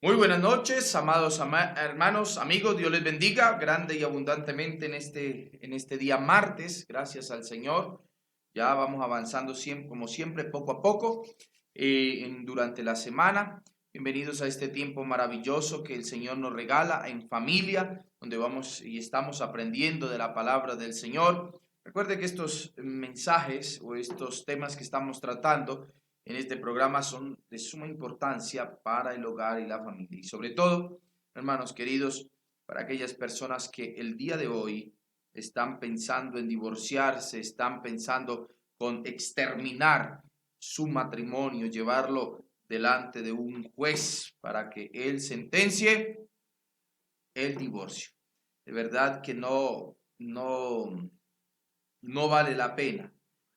Muy buenas noches, amados hermanos, amigos, Dios les bendiga grande y abundantemente en este día martes, gracias al Señor. Ya vamos avanzando siempre, como siempre, poco a poco durante la semana. Bienvenidos a este tiempo maravilloso que el Señor nos regala en familia, donde vamos y estamos aprendiendo de la palabra del Señor. Recuerde que estos mensajes o estos temas que estamos tratando en este programa son de suma importancia para el hogar y la familia. Y sobre todo, hermanos queridos, para aquellas personas que el día de hoy están pensando en divorciarse, están pensando con exterminar su matrimonio, llevarlo delante de un juez para que él sentencie el divorcio. De verdad que no vale la pena,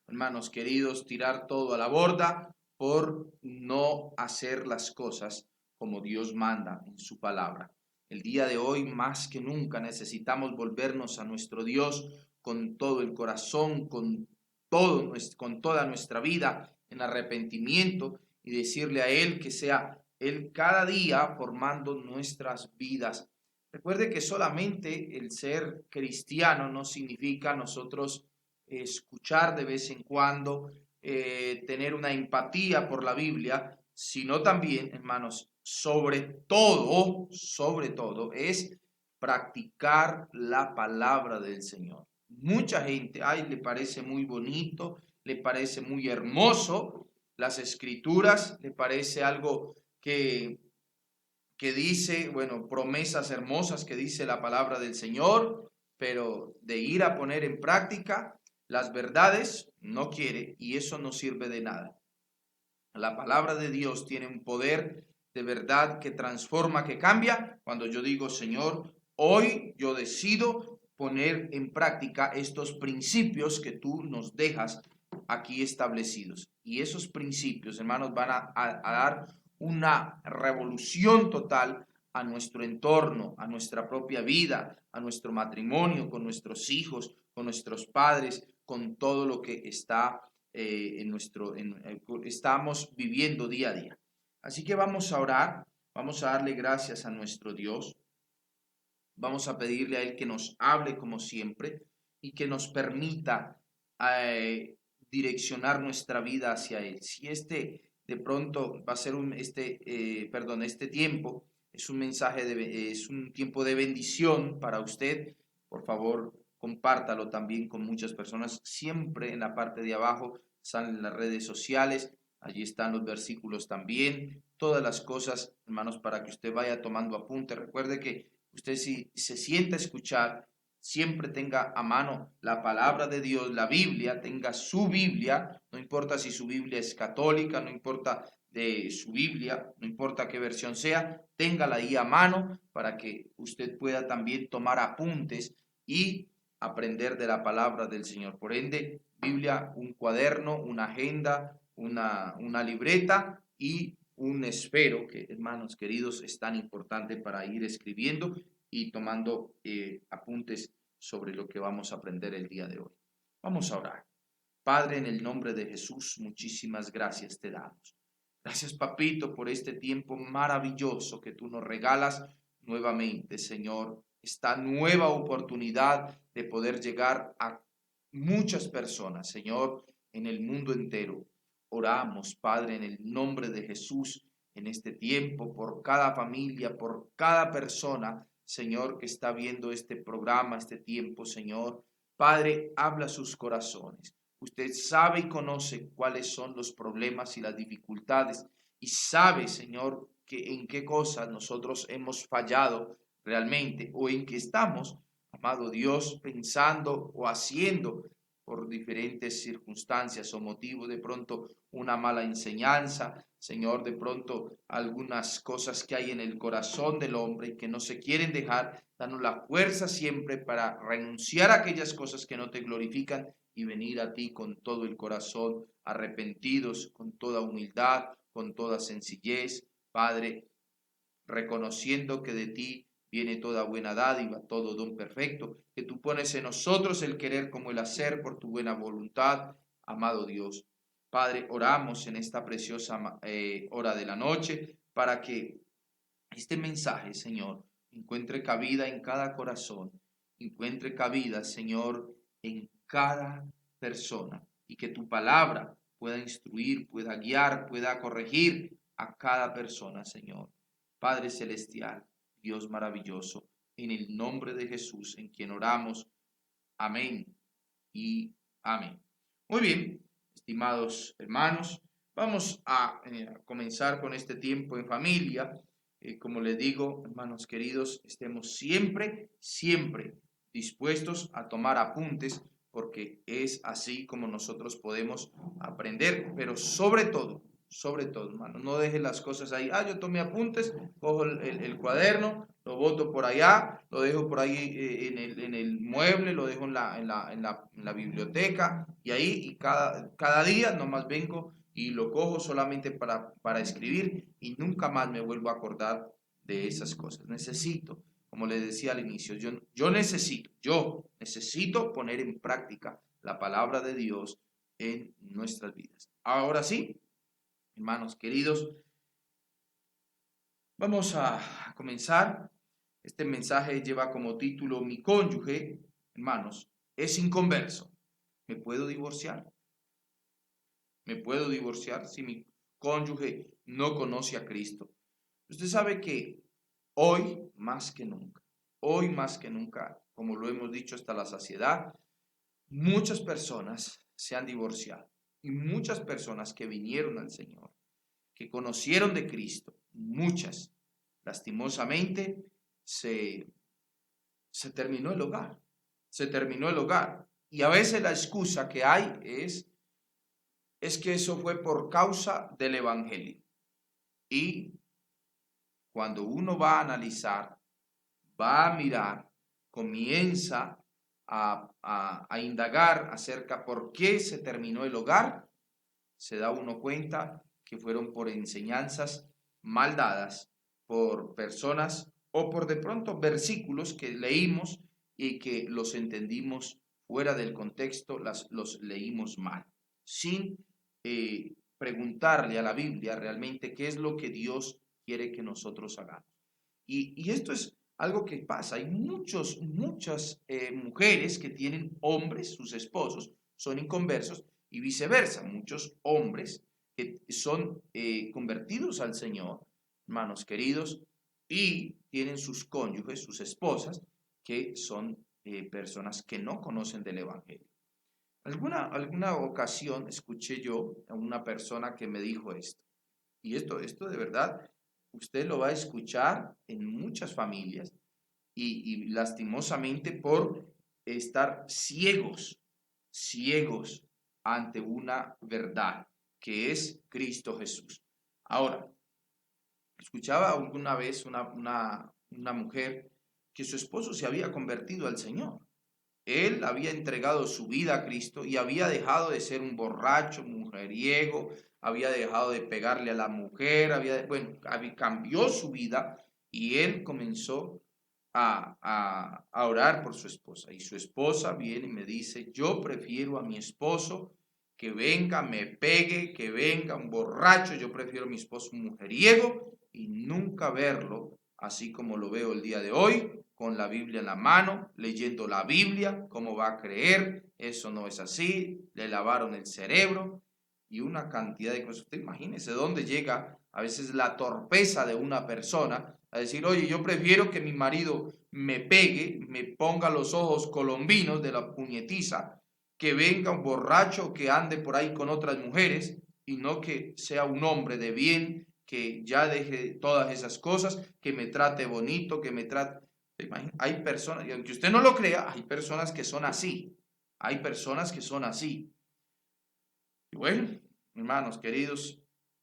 hermanos queridos, tirar todo a la borda por no hacer las cosas como Dios manda en su palabra. El día de hoy, más que nunca, necesitamos volvernos a nuestro Dios con todo el corazón, con toda nuestra vida en arrepentimiento y decirle a Él que sea Él cada día formando nuestras vidas. Recuerde que solamente el ser cristiano no significa nosotros escuchar de vez en cuando, tener una empatía por la Biblia, sino también, hermanos, sobre todo, es practicar la palabra del Señor. Mucha gente, ay, le parece muy bonito, le parece muy hermoso las escrituras, le parece algo que dice, bueno, promesas hermosas que dice la palabra del Señor, pero de ir a poner en práctica las verdades no quiere y eso no sirve de nada. La palabra de Dios tiene un poder de verdad que transforma, que cambia. Cuando yo digo, Señor, hoy yo decido poner en práctica estos principios que tú nos dejas aquí establecidos. Y esos principios, hermanos, van a dar una revolución total a nuestro entorno, a nuestra propia vida, a nuestro matrimonio, con nuestros hijos, con nuestros padres, con todo lo que está estamos viviendo día a día. Así que vamos a orar, vamos a darle gracias a nuestro Dios, vamos a pedirle a Él que nos hable como siempre y que nos permita eh, direccionar nuestra vida hacia Él. Si este de pronto va a ser este tiempo es un es un tiempo de bendición para usted, por favor, compártalo también con muchas personas. Siempre en la parte de abajo salen las redes sociales, allí están los versículos también, todas las cosas, hermanos, para que usted vaya tomando apunte. Recuerde que usted si se sienta a escuchar, siempre tenga a mano la palabra de Dios, la Biblia, tenga su Biblia, no importa si su Biblia es católica, no importa de su Biblia, no importa qué versión sea, téngala ahí a mano para que usted pueda también tomar apuntes y aprender de la palabra del Señor. Por ende, Biblia, un cuaderno, una agenda, una libreta y un esfero, que hermanos queridos es tan importante para ir escribiendo y tomando apuntes sobre lo que vamos a aprender el día de hoy. Vamos a orar. Padre, en el nombre de Jesús, muchísimas gracias te damos. Gracias, papito, por este tiempo maravilloso que tú nos regalas nuevamente, Señor. Esta nueva oportunidad de poder llegar a muchas personas, Señor, en el mundo entero. Oramos, Padre, en el nombre de Jesús, en este tiempo, por cada familia, por cada persona, Señor, que está viendo este programa, este tiempo, Señor. Padre, habla sus corazones. Usted sabe y conoce cuáles son los problemas y las dificultades y sabe, Señor, que en qué cosas nosotros hemos fallado realmente o en qué estamos, amado Dios, pensando o haciendo por diferentes circunstancias o motivos, de pronto una mala enseñanza, Señor, de pronto algunas cosas que hay en el corazón del hombre que no se quieren dejar, danos la fuerza siempre para renunciar a aquellas cosas que no te glorifican y venir a ti con todo el corazón, arrepentidos, con toda humildad, con toda sencillez, Padre, reconociendo que de ti viene toda buena dádiva, todo don perfecto, que tú pones en nosotros el querer como el hacer por tu buena voluntad, amado Dios. Padre, oramos en esta preciosa hora de la noche para que este mensaje, Señor, encuentre cabida en cada corazón, encuentre cabida, Señor, en cada persona, y que tu palabra pueda instruir, pueda guiar, pueda corregir a cada persona, Señor. Padre celestial, Dios maravilloso, en el nombre de Jesús, en quien oramos. Amén y amén. Muy bien, estimados hermanos, vamos a comenzar con este tiempo en familia. Como les digo, hermanos queridos, estemos siempre dispuestos a tomar apuntes, porque es así como nosotros podemos aprender, pero sobre todo, hermanos, no deje las cosas ahí. Yo tomé apuntes, cojo el cuaderno, lo boto por allá, lo dejo por ahí en el mueble, lo dejo en la biblioteca, y ahí y cada día nomás vengo y lo cojo solamente para escribir, y nunca más me vuelvo a acordar de esas cosas. Necesito, como les decía al inicio, yo necesito poner en práctica la palabra de Dios en nuestras vidas. Ahora sí, hermanos queridos, vamos a comenzar. Este mensaje lleva como título: mi cónyuge, hermanos, es inconverso. ¿Me puedo divorciar? ¿Me puedo divorciar si mi cónyuge no conoce a Cristo? Usted sabe que hoy más que nunca, como lo hemos dicho hasta la saciedad, muchas personas se han divorciado, y muchas personas que vinieron al Señor, que conocieron de Cristo, muchas, lastimosamente, se terminó el hogar, se terminó el hogar. Y a veces la excusa que hay es que eso fue por causa del Evangelio. Y cuando uno va a analizar, va a mirar, comienza a indagar acerca por qué se terminó el hogar, se da uno cuenta que fueron por enseñanzas mal dadas, por personas o por de pronto versículos que leímos y que los entendimos fuera del contexto, los leímos mal, sin preguntarle a la Biblia realmente qué es lo que Dios quiere que nosotros hagamos. Y esto es algo que pasa. Hay muchas mujeres que tienen hombres, sus esposos, son inconversos, y viceversa. Muchos hombres que son convertidos al Señor, hermanos queridos, y tienen sus cónyuges, sus esposas, que son personas que no conocen del Evangelio. Alguna ocasión escuché yo a una persona que me dijo esto, y esto de verdad usted lo va a escuchar en muchas familias, y lastimosamente por estar ciegos ante una verdad que es Cristo Jesús. Ahora, escuchaba alguna vez una mujer que su esposo se había convertido al Señor. Él había entregado su vida a Cristo y había dejado de ser un borracho, mujeriego, había dejado de pegarle a la mujer, cambió su vida, y él comenzó a orar por su esposa. Y su esposa viene y me dice: yo prefiero a mi esposo que venga, me pegue, que venga un borracho, yo prefiero a mi esposo un mujeriego, y nunca verlo así como lo veo el día de hoy, con la Biblia en la mano, leyendo la Biblia. ¿Cómo va a creer? Eso no es así. Le lavaron el cerebro y una cantidad de cosas. Usted imagínese dónde llega a veces la torpeza de una persona a decir: oye, yo prefiero que mi marido me pegue, me ponga los ojos colombinos de la puñetiza, que venga un borracho que ande por ahí con otras mujeres, y no que sea un hombre de bien, que ya deje todas esas cosas, que me trate bonito, que me trate... Hay personas, y aunque usted no lo crea, hay personas que son así. Hay personas que son así. Y bueno, hermanos queridos,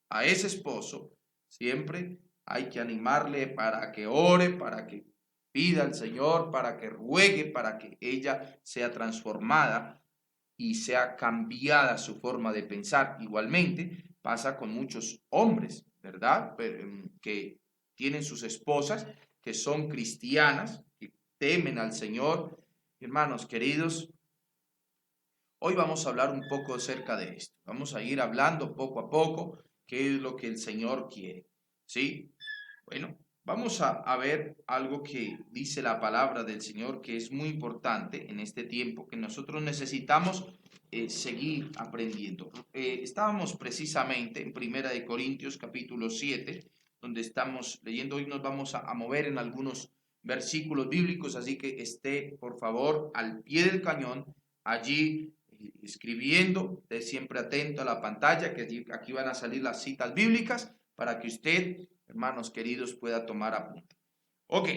a ese esposo siempre hay que animarle para que ore, para que pida al Señor, para que ruegue, para que ella sea transformada y sea cambiada su forma de pensar. Igualmente pasa con muchos hombres, ¿verdad? Que tienen sus esposas, que son cristianas, que temen al Señor. Hermanos queridos, hoy vamos a hablar un poco acerca de esto. Vamos a ir hablando poco a poco qué es lo que el Señor quiere, ¿sí? Bueno, Vamos a ver algo que dice la palabra del Señor, que es muy importante en este tiempo, que nosotros necesitamos seguir aprendiendo. Estábamos precisamente en Primera de Corintios capítulo 7, donde estamos leyendo. Hoy nos vamos a mover en algunos versículos bíblicos, así que esté por favor al pie del cañón, allí escribiendo, esté siempre atento a la pantalla, que aquí van a salir las citas bíblicas para que usted, hermanos queridos, pueda tomar apunte. Ok,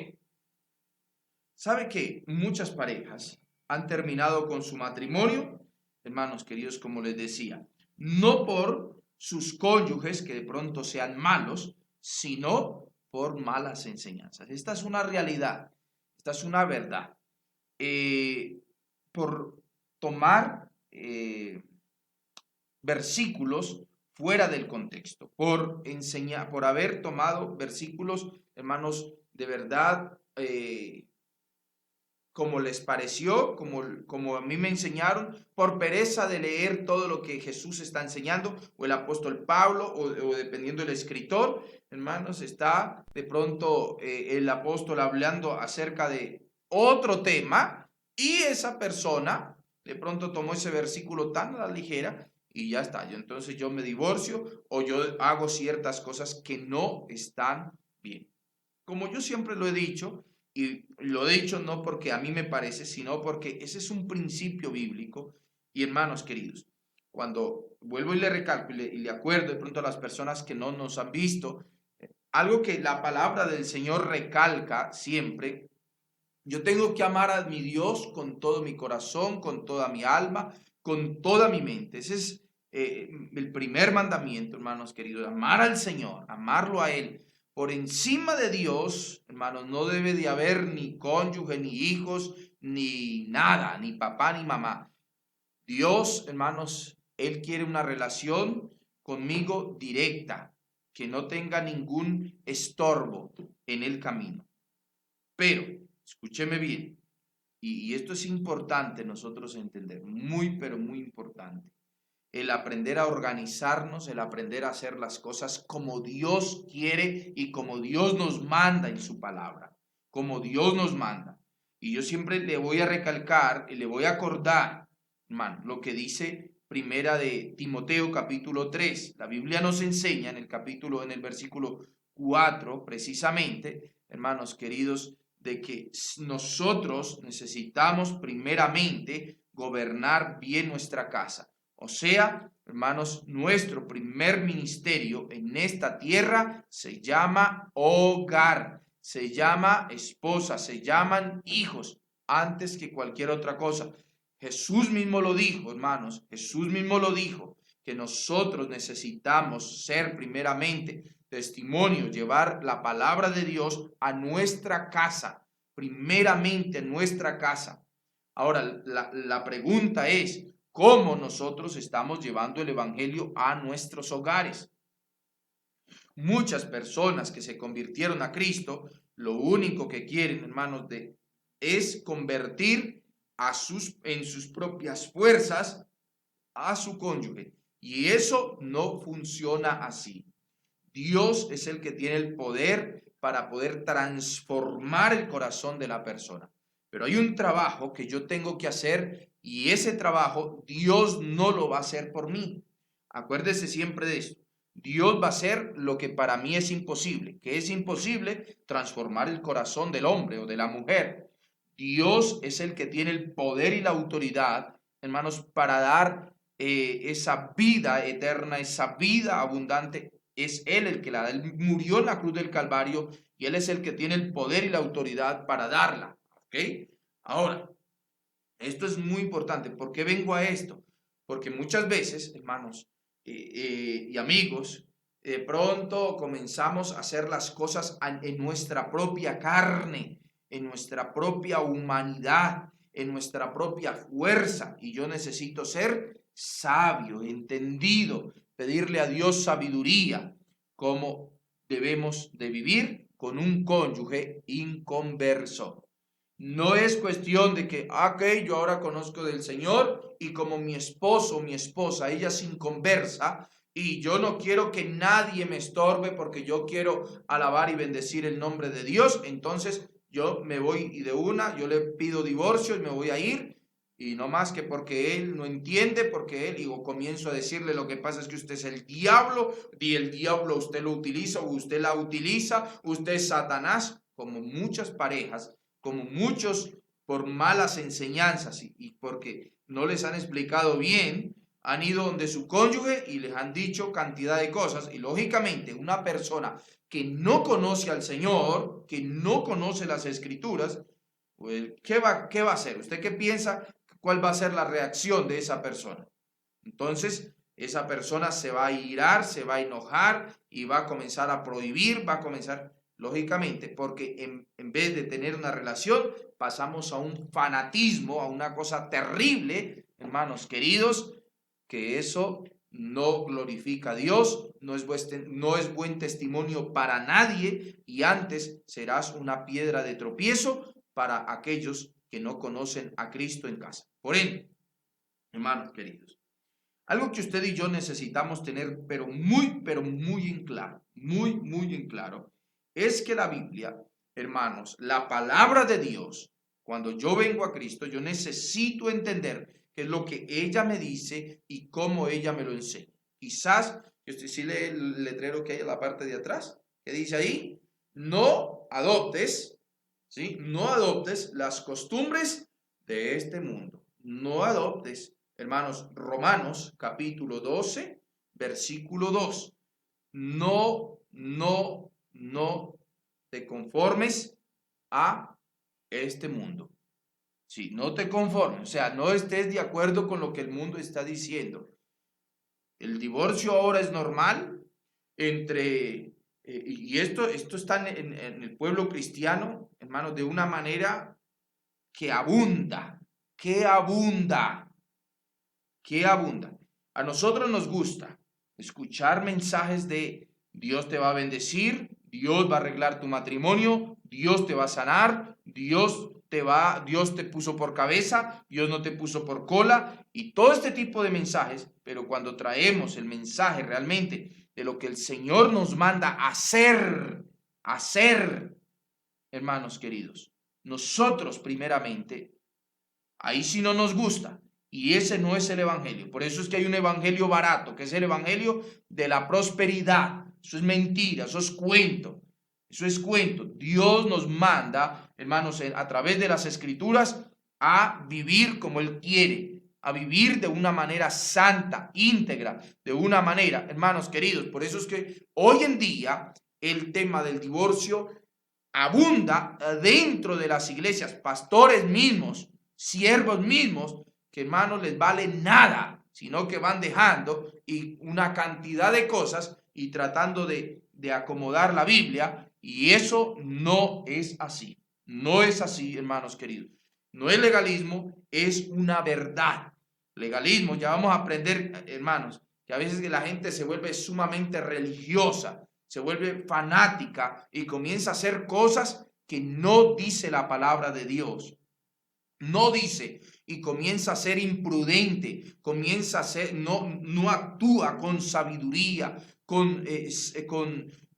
¿sabe que muchas parejas han terminado con su matrimonio, hermanos queridos, como les decía, no por sus cónyuges que de pronto sean malos, sino por malas enseñanzas? Esta es una realidad, esta es una verdad. Por tomar versículos fuera del contexto, por enseñar, por haber tomado versículos, hermanos, de verdad, como les pareció, como a mí me enseñaron, por pereza de leer todo lo que Jesús está enseñando, o el apóstol Pablo, o dependiendo del escritor, hermanos, está de pronto el apóstol hablando acerca de otro tema, y esa persona de pronto tomó ese versículo tan a la ligera, y ya está. Entonces yo me divorcio, o yo hago ciertas cosas que no están bien. Como yo siempre lo he dicho, y lo he dicho no porque a mí me parece, sino porque ese es un principio bíblico. Y hermanos queridos, cuando vuelvo y le recalco y le acuerdo de pronto a las personas que no nos han visto, algo que la palabra del Señor recalca siempre: yo tengo que amar a mi Dios con todo mi corazón, con toda mi alma, con toda mi mente. Ese es el primer mandamiento, hermanos queridos: amar al Señor, amarlo a Él. Por encima de Dios, hermanos, no debe de haber ni cónyuge, ni hijos, ni nada, ni papá, ni mamá. Dios, hermanos, Él quiere una relación conmigo directa, que no tenga ningún estorbo en el camino. Pero escúcheme bien, y esto es importante nosotros entender, muy, pero muy importante. El aprender a organizarnos, el aprender a hacer las cosas como Dios quiere y como Dios nos manda en su palabra, como Dios nos manda. Y yo siempre le voy a recalcar y le voy a acordar, hermano, lo que dice Primera de Timoteo capítulo 3. La Biblia nos enseña en el versículo 4, precisamente, hermanos queridos, de que nosotros necesitamos primeramente gobernar bien nuestra casa. O sea, hermanos, nuestro primer ministerio en esta tierra se llama hogar, se llama esposa, se llaman hijos, antes que cualquier otra cosa. Jesús mismo lo dijo, hermanos, Jesús mismo lo dijo, que nosotros necesitamos ser primeramente testimonio, llevar la palabra de Dios a nuestra casa, primeramente en nuestra casa. Ahora, la pregunta es: ¿cómo nosotros estamos llevando el evangelio a nuestros hogares? Muchas personas que se convirtieron a Cristo, lo único que quieren, hermanos, es convertir en sus propias fuerzas a su cónyuge. Y eso no funciona así. Dios es el que tiene el poder para poder transformar el corazón de la persona. Pero hay un trabajo que yo tengo que hacer, y ese trabajo Dios no lo va a hacer por mí. Acuérdese siempre de esto. Dios va a hacer lo que para mí es imposible. ¿Qué es imposible? Transformar el corazón del hombre o de la mujer. Dios es el que tiene el poder y la autoridad, hermanos, para dar esa vida eterna, esa vida abundante. Es Él el que la da. Él murió en la cruz del Calvario y Él es el que tiene el poder y la autoridad para darla. ¿Ok? Ahora, esto es muy importante. ¿Por qué vengo a esto? Porque muchas veces, hermanos y amigos, de pronto comenzamos a hacer las cosas en nuestra propia carne, en nuestra propia humanidad, en nuestra propia fuerza. Y yo necesito ser sabio, entendido, pedirle a Dios sabiduría, cómo debemos de vivir con un cónyuge inconverso. No es cuestión de que, ok, yo ahora conozco del Señor y como mi esposo o mi esposa, ella es inconversa, y yo no quiero que nadie me estorbe porque yo quiero alabar y bendecir el nombre de Dios, entonces yo me voy y de una, yo le pido divorcio y me voy a ir, y no más que porque él no entiende, porque él, digo, comienzo a decirle, lo que pasa es que usted es el diablo, y el diablo usted lo utiliza, o usted la utiliza, usted es Satanás, como muchas parejas, como muchos por malas enseñanzas y porque no les han explicado bien, han ido donde su cónyuge y les han dicho cantidad de cosas, y lógicamente una persona que no conoce al Señor, que no conoce las Escrituras, pues qué va a hacer? ¿Usted qué piensa? ¿Cuál va a ser la reacción de esa persona? Entonces, esa persona se va a irar, se va a enojar y va a comenzar a prohibir, va a comenzar, lógicamente, porque en vez de tener una relación, pasamos a un fanatismo, a una cosa terrible, hermanos queridos, que eso no glorifica a Dios, no es buen testimonio para nadie, y antes serás una piedra de tropiezo para aquellos que no conocen a Cristo en casa. Por ende, hermanos queridos, algo que usted y yo necesitamos tener, pero muy en claro, muy en claro, es que la Biblia, hermanos, la palabra de Dios, cuando yo vengo a Cristo, yo necesito entender qué es lo que ella me dice y cómo ella me lo enseña. Quizás, usted sí lee el letrero que hay en la parte de atrás, que dice ahí, no adoptes, ¿sí? No adoptes las costumbres de este mundo. No adoptes. Hermanos, Romanos capítulo 12, versículo 2. No te conformes a este mundo. Sí, no te conformes, o sea, no estés de acuerdo con lo que el mundo está diciendo. El divorcio ahora es normal y esto está en el pueblo cristiano, hermanos, de una manera que abunda, que abunda. Que abunda. A nosotros nos gusta escuchar mensajes de Dios te va a bendecir, Dios va a arreglar tu matrimonio, Dios te va a sanar, Dios te puso por cabeza, Dios no te puso por cola, y todo este tipo de mensajes, pero cuando traemos el mensaje realmente de lo que el Señor nos manda hacer, hermanos queridos, nosotros primeramente, ahí sí no nos gusta. Y ese no es el evangelio. Por eso es que hay un evangelio barato, que es el evangelio de la prosperidad. Eso es mentira, eso es cuento. Eso es cuento. Dios nos manda, hermanos, a través de las escrituras, a vivir como Él quiere, a vivir de una manera santa, íntegra, de una manera, hermanos queridos. Por eso es que hoy en día el tema del divorcio abunda dentro de las iglesias, pastores mismos, siervos mismos, que hermanos les vale nada, sino que van dejando y una cantidad de cosas y tratando de acomodar la Biblia, y eso no es así. No es así, hermanos queridos. No es legalismo, es una verdad. Legalismo, ya vamos a aprender, hermanos, que a veces que la gente se vuelve sumamente religiosa, se vuelve fanática y comienza a hacer cosas que no dice la palabra de Dios. No dice, y comienza a ser imprudente, comienza a ser, no actúa con sabiduría,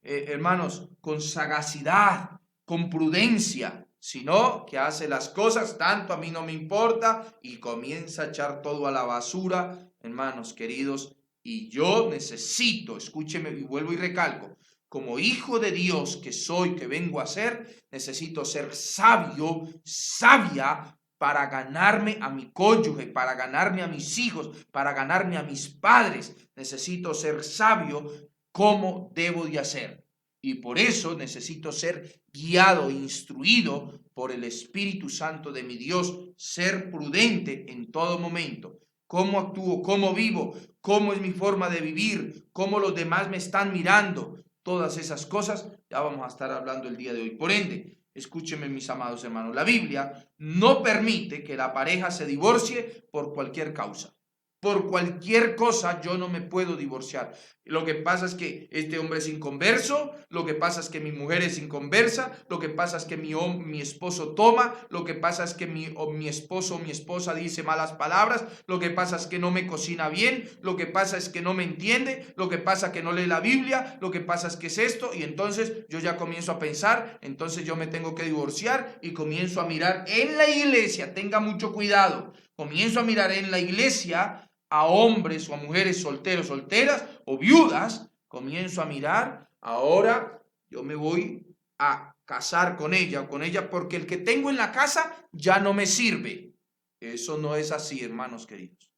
hermanos, con sagacidad, con prudencia, sino que hace las cosas, tanto a mí no me importa, y comienza a echar todo a la basura, hermanos queridos, y yo necesito, escúcheme y vuelvo y recalco, como hijo de Dios que soy, que vengo a ser, necesito ser sabio, sabia, para ganarme a mi cónyuge, para ganarme a mis hijos, para ganarme a mis padres. Necesito ser sabio cómo debo de hacer. Y por eso necesito ser guiado, instruido por el Espíritu Santo de mi Dios, ser prudente en todo momento. ¿Cómo actúo? ¿Cómo vivo? ¿Cómo es mi forma de vivir? ¿Cómo los demás me están mirando? Todas esas cosas ya vamos a estar hablando el día de hoy. Por ende, escúchenme mis amados hermanos, la Biblia no permite que la pareja se divorcie por cualquier causa. Por cualquier cosa yo no me puedo divorciar. Lo que pasa es que este hombre es inconverso, lo que pasa es que mi mujer es inconversa, lo que pasa es que mi esposo toma, lo que pasa es que mi esposo o mi esposa dice malas palabras, lo que pasa es que no me cocina bien, lo que pasa es que no me entiende, lo que pasa es que no lee la Biblia, lo que pasa es que es esto, y entonces yo ya comienzo a pensar, entonces yo me tengo que divorciar y comienzo a mirar en la iglesia, tenga mucho cuidado, comienzo a mirar en la iglesia a hombres o a mujeres solteros, solteras o viudas, comienzo a mirar, ahora yo me voy a casar con ella o con ella porque el que tengo en la casa ya no me sirve. Eso no es así, hermanos queridos.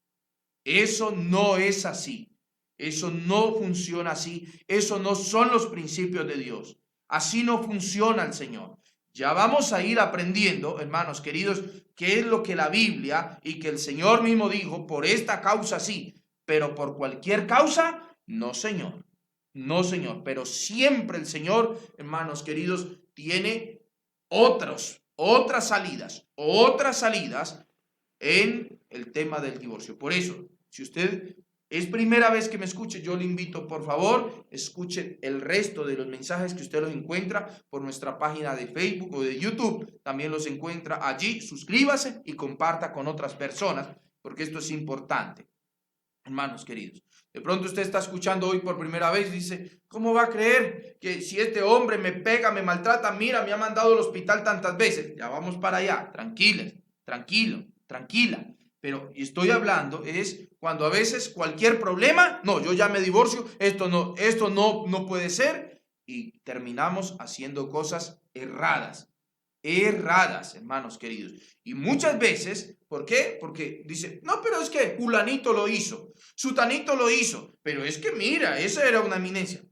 Eso no es así. Eso no funciona así. Eso no son los principios de Dios. Así no funciona el Señor. Ya vamos a ir aprendiendo, hermanos queridos, qué es lo que la Biblia y que el Señor mismo dijo, por esta causa sí, pero por cualquier causa, no, Señor. No, Señor. Pero siempre el Señor, hermanos queridos, tiene otras salidas en el tema del divorcio. Por eso, si usted es primera vez que me escuche, yo le invito, por favor, escuche el resto de los mensajes que usted los encuentra por nuestra página de Facebook o de YouTube. También los encuentra allí. Suscríbase y comparta con otras personas, porque esto es importante, hermanos queridos. De pronto usted está escuchando hoy por primera vez y dice, ¿cómo va a creer que si este hombre me pega, me maltrata, mira, me ha mandado al hospital tantas veces? Ya vamos para allá, tranquilas, tranquila. Pero estoy hablando es cuando a veces cualquier problema, no, yo ya me divorcio, esto no puede ser, y terminamos haciendo cosas erradas, hermanos queridos. Y muchas veces, ¿por qué? Porque dice, no, pero es que fulanito lo hizo, sutanito lo hizo, pero es que mira, esa era una eminencia.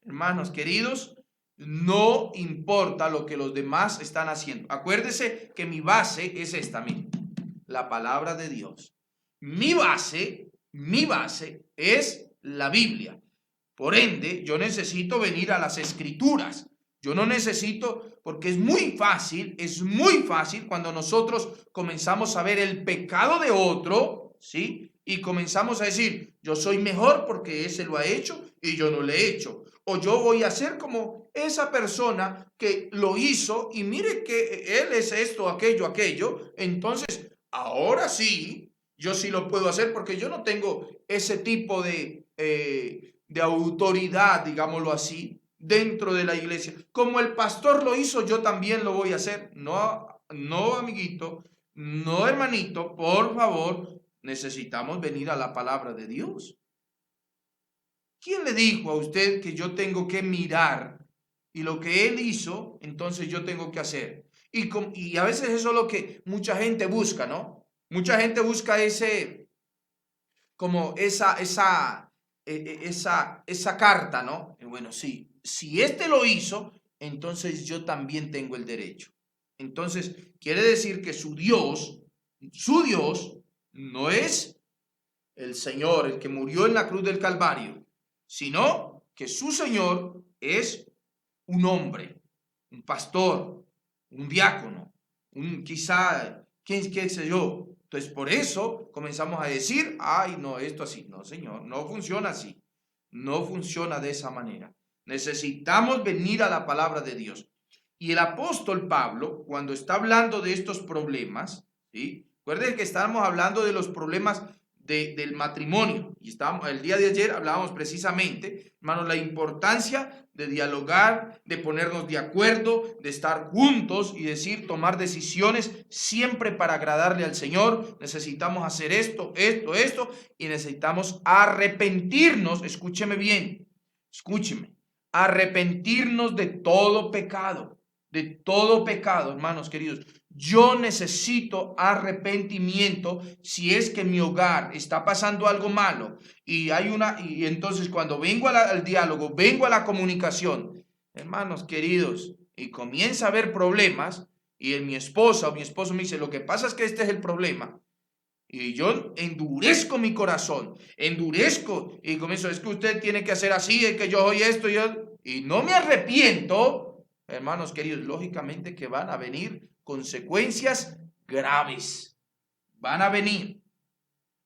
Hermanos queridos, no importa lo que los demás están haciendo. Acuérdese que mi base es esta, miren, la palabra de Dios. Mi base es la Biblia. Por ende, yo necesito venir a las escrituras. Yo no necesito, porque es muy fácil cuando nosotros comenzamos a ver el pecado de otro, ¿sí? Y comenzamos a decir, yo soy mejor porque ese lo ha hecho y yo no lo he hecho. O yo voy a ser como esa persona que lo hizo y mire que él es esto, aquello. Entonces, ahora sí, yo sí lo puedo hacer porque yo no tengo ese tipo de autoridad, digámoslo así, dentro de la iglesia. Como el pastor lo hizo, yo también lo voy a hacer. No, no, amiguito, no, hermanito, por favor, necesitamos venir a la palabra de Dios. ¿Quién le dijo a usted que yo tengo que mirar y lo que él hizo, entonces yo tengo que hacer? Y a veces eso es lo que mucha gente busca, ¿no? Mucha gente busca como esa carta, ¿no? Bueno, sí, si este lo hizo, entonces yo también tengo el derecho. Entonces, quiere decir que su Dios no es el Señor, el que murió en la cruz del Calvario, sino que su Señor es un hombre, un pastor, un diácono, quizá, qué sé yo. Entonces, por eso comenzamos a decir, ay, no, esto así. No, Señor, no funciona así. No funciona de esa manera. Necesitamos venir a la palabra de Dios. Y el apóstol Pablo, cuando está hablando de estos problemas, ¿sí? Recuerden que estábamos hablando de los problemas del matrimonio. Y el día de ayer hablábamos precisamente, hermanos, la importancia de dialogar, de ponernos de acuerdo, de estar juntos y tomar decisiones siempre para agradarle al Señor. Necesitamos hacer esto, y necesitamos arrepentirnos. Escúcheme bien, escúcheme, arrepentirnos de todo pecado, hermanos queridos. Yo necesito arrepentimiento si es que en mi hogar está pasando algo malo y entonces cuando vengo al diálogo, vengo a la comunicación, hermanos queridos, y comienza a haber problemas y mi esposa o mi esposo me dice, lo que pasa es que este es el problema. Y yo endurezco mi corazón, endurezco y comienzo, es que usted tiene que hacer así, es que yo soy esto, y no me arrepiento, hermanos queridos, lógicamente que van a venir consecuencias graves, van a venir.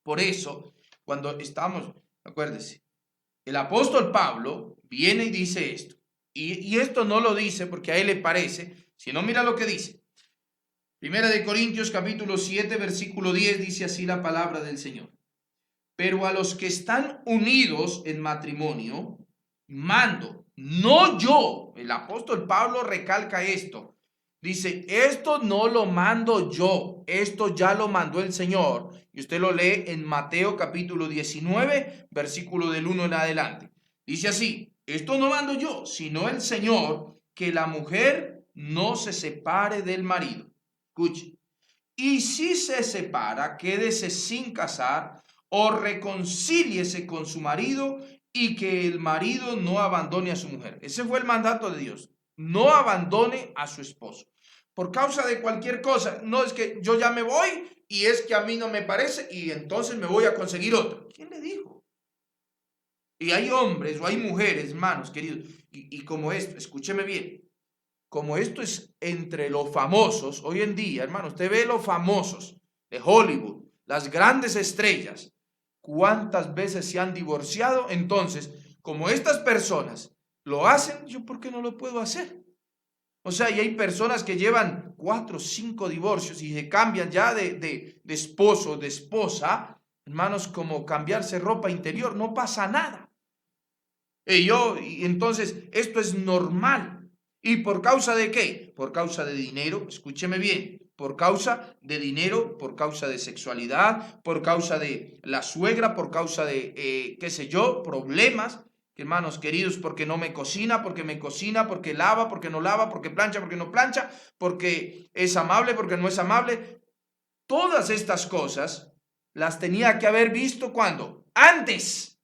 Por eso, cuando estamos, acuérdese, el apóstol Pablo viene y dice esto. Y esto no lo dice porque a él le parece, sino mira lo que dice. Primera de Corintios capítulo 7, versículo 10 dice así la palabra del Señor. Pero a los que están unidos en matrimonio, mando, no yo. El apóstol Pablo recalca esto. Dice, esto no lo mando yo, esto ya lo mandó el Señor. Y usted lo lee en Mateo capítulo 19, versículo del 1 en adelante. Dice así, esto no mando yo, sino el Señor, que la mujer no se separe del marido. Escuche. Y si se separa, quédese sin casar o reconcíliese con su marido y que el marido no abandone a su mujer. Ese fue el mandato de Dios. No abandone a su esposo. Por causa de cualquier cosa. No es que yo ya me voy y es que a mí no me parece y entonces me voy a conseguir otro. ¿Quién le dijo? Y hay hombres o hay mujeres, hermanos queridos, y como esto, escúcheme bien. Como esto es entre los famosos, hoy en día, hermano, usted ve los famosos de Hollywood, las grandes estrellas, cuántas veces se han divorciado. Entonces, como estas personas lo hacen, ¿yo por qué no lo puedo hacer? O sea, y hay personas que llevan 4 o 5 divorcios y se cambian ya de esposo, de esposa, hermanos, como cambiarse ropa interior, no pasa nada. Y entonces, esto es normal. ¿Y por causa de qué? Por causa de dinero, escúcheme bien, por causa de dinero, por causa de sexualidad, por causa de la suegra, por causa de, qué sé yo, problemas, hermanos queridos, porque no me cocina, porque lava, porque no lava, porque plancha, porque no plancha, porque es amable, porque no es amable. Todas estas cosas las tenía que haber visto cuando, antes,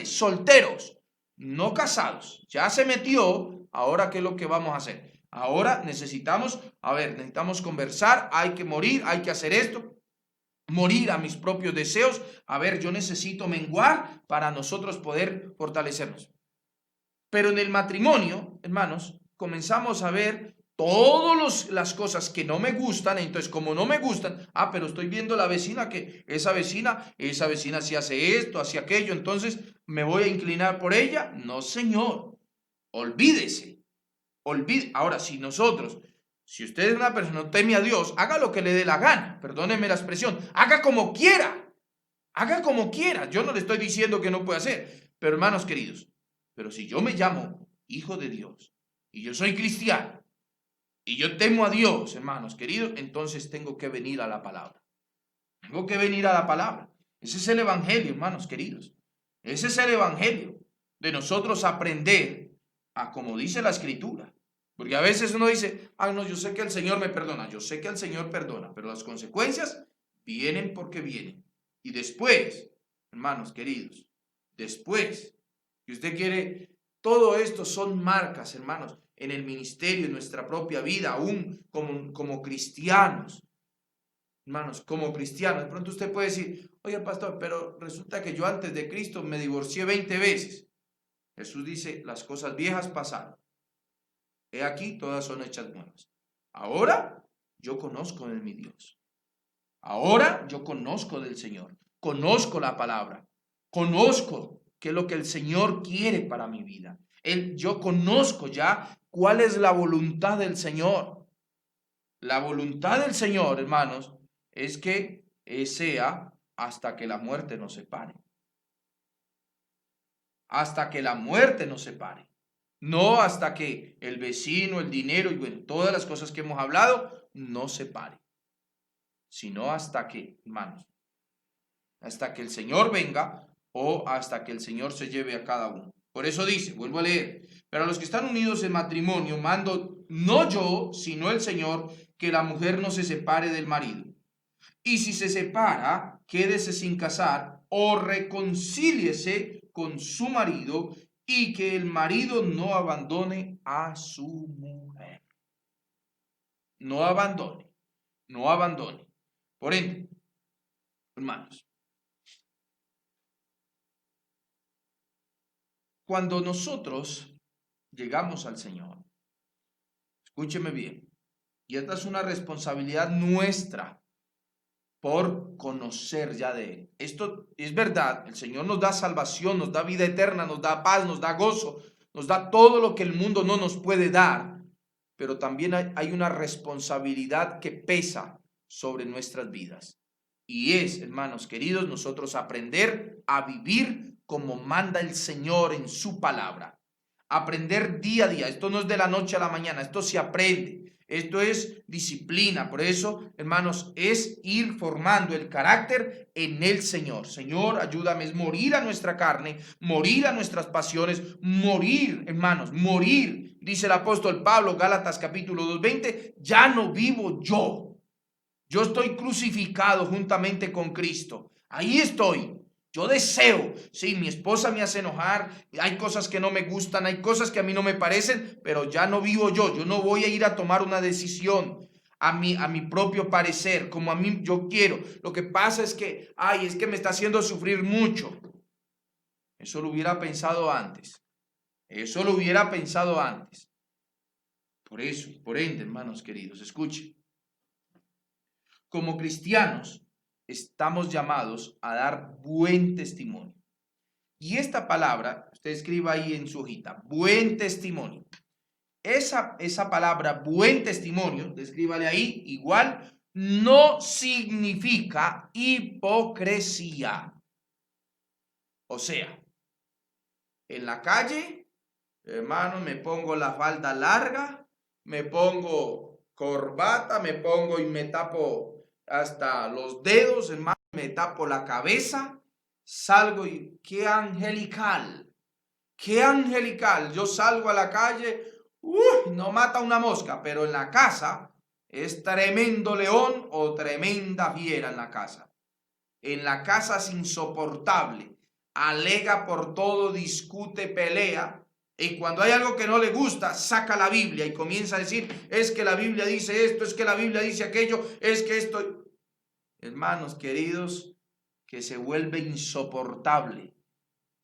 solteros, no casados, ya se metió. Ahora, ¿qué es lo que vamos a hacer? Ahora necesitamos conversar, hay que morir, hay que hacer esto, morir a mis propios deseos. A ver, yo necesito menguar para nosotros poder fortalecernos. Pero en el matrimonio, hermanos, comenzamos a ver todas las cosas que no me gustan. Entonces, como no me gustan, pero estoy viendo la vecina, que esa vecina sí hace esto, hace aquello, entonces me voy a inclinar por ella. No, señor, olvídese, Ahora, si usted es una persona que no teme a Dios, haga lo que le dé la gana, perdóneme la expresión, haga como quiera. Yo no le estoy diciendo que no puede hacer, pero hermanos queridos, pero si yo me llamo hijo de Dios y yo soy cristiano y yo temo a Dios, hermanos queridos, entonces tengo que venir a la palabra. Tengo que venir a la palabra. Ese es el evangelio, hermanos queridos. Ese es el evangelio de nosotros aprender a como dice la escritura. Porque a veces uno dice, no, yo sé que el Señor me perdona. Yo sé que el Señor perdona, pero las consecuencias vienen porque vienen. Y después, hermanos queridos, después, si usted quiere, todo esto son marcas, hermanos, en el ministerio, en nuestra propia vida, aún como cristianos. Hermanos, como cristianos, de pronto usted puede decir, oye, pastor, pero resulta que yo antes de Cristo me divorcié 20 veces. Jesús dice, las cosas viejas pasaron. He aquí, todas son hechas nuevas. Ahora yo conozco de mi Dios. Ahora yo conozco del Señor. Conozco la palabra. Conozco qué es lo que el Señor quiere para mi vida. Yo conozco ya cuál es la voluntad del Señor. La voluntad del Señor, hermanos, es que sea hasta que la muerte nos separe. Hasta que la muerte nos separe. No hasta que el vecino, el dinero y bueno, todas las cosas que hemos hablado no separe. Sino hasta que, hermanos, hasta que el Señor venga o hasta que el Señor se lleve a cada uno. Por eso dice, vuelvo a leer, pero a los que están unidos en matrimonio mando no yo, sino el Señor, que la mujer no se separe del marido. Y si se separa, quédese sin casar o reconcíliese con su marido y que el marido no abandone a su mujer. No abandone, no abandone. Por ende, hermanos, cuando nosotros llegamos al Señor, escúcheme bien, y esta es una responsabilidad nuestra, por conocer ya de Él. Esto es verdad, el Señor nos da salvación, nos da vida eterna, nos da paz, nos da gozo, nos da todo lo que el mundo no nos puede dar, pero también hay una responsabilidad que pesa sobre nuestras vidas. Y es, hermanos queridos, nosotros aprender a vivir como manda el Señor en su palabra. Aprender día a día. Esto no es de la noche a la mañana, esto se aprende. Esto es disciplina. Por eso, hermanos, es ir formando el carácter en el Señor. Señor, ayúdame, es morir a nuestra carne, morir a nuestras pasiones, morir, hermanos, morir. Dice el apóstol Pablo, Gálatas capítulo 2:20, ya no vivo yo. Yo estoy crucificado juntamente con Cristo. Ahí estoy. Yo deseo, sí, mi esposa me hace enojar, hay cosas que no me gustan, hay cosas que a mí no me parecen, pero ya no vivo yo no voy a ir a tomar una decisión a mi propio parecer, como a mí yo quiero. Lo que pasa es que, es que me está haciendo sufrir mucho. Eso lo hubiera pensado antes. Eso lo hubiera pensado antes. Por eso, por ende, hermanos queridos, escuchen. Como cristianos, estamos llamados a dar buen testimonio. Y esta palabra, usted escriba ahí en su hojita, buen testimonio. Esa palabra buen testimonio, escríbale ahí, igual, no significa hipocresía. O sea, en la calle, hermano, me pongo la falda larga, me pongo corbata, me pongo y me tapo hasta los dedos, hermano, me tapo la cabeza, salgo y qué angelical, yo salgo a la calle, no mata una mosca, pero en la casa es tremendo león o tremenda fiera en la casa. En la casa es insoportable, alega por todo, discute, pelea. Y cuando hay algo que no le gusta, saca la Biblia y comienza a decir, es que la Biblia dice esto, es que la Biblia dice aquello, es que esto. Hermanos queridos, que se vuelve insoportable,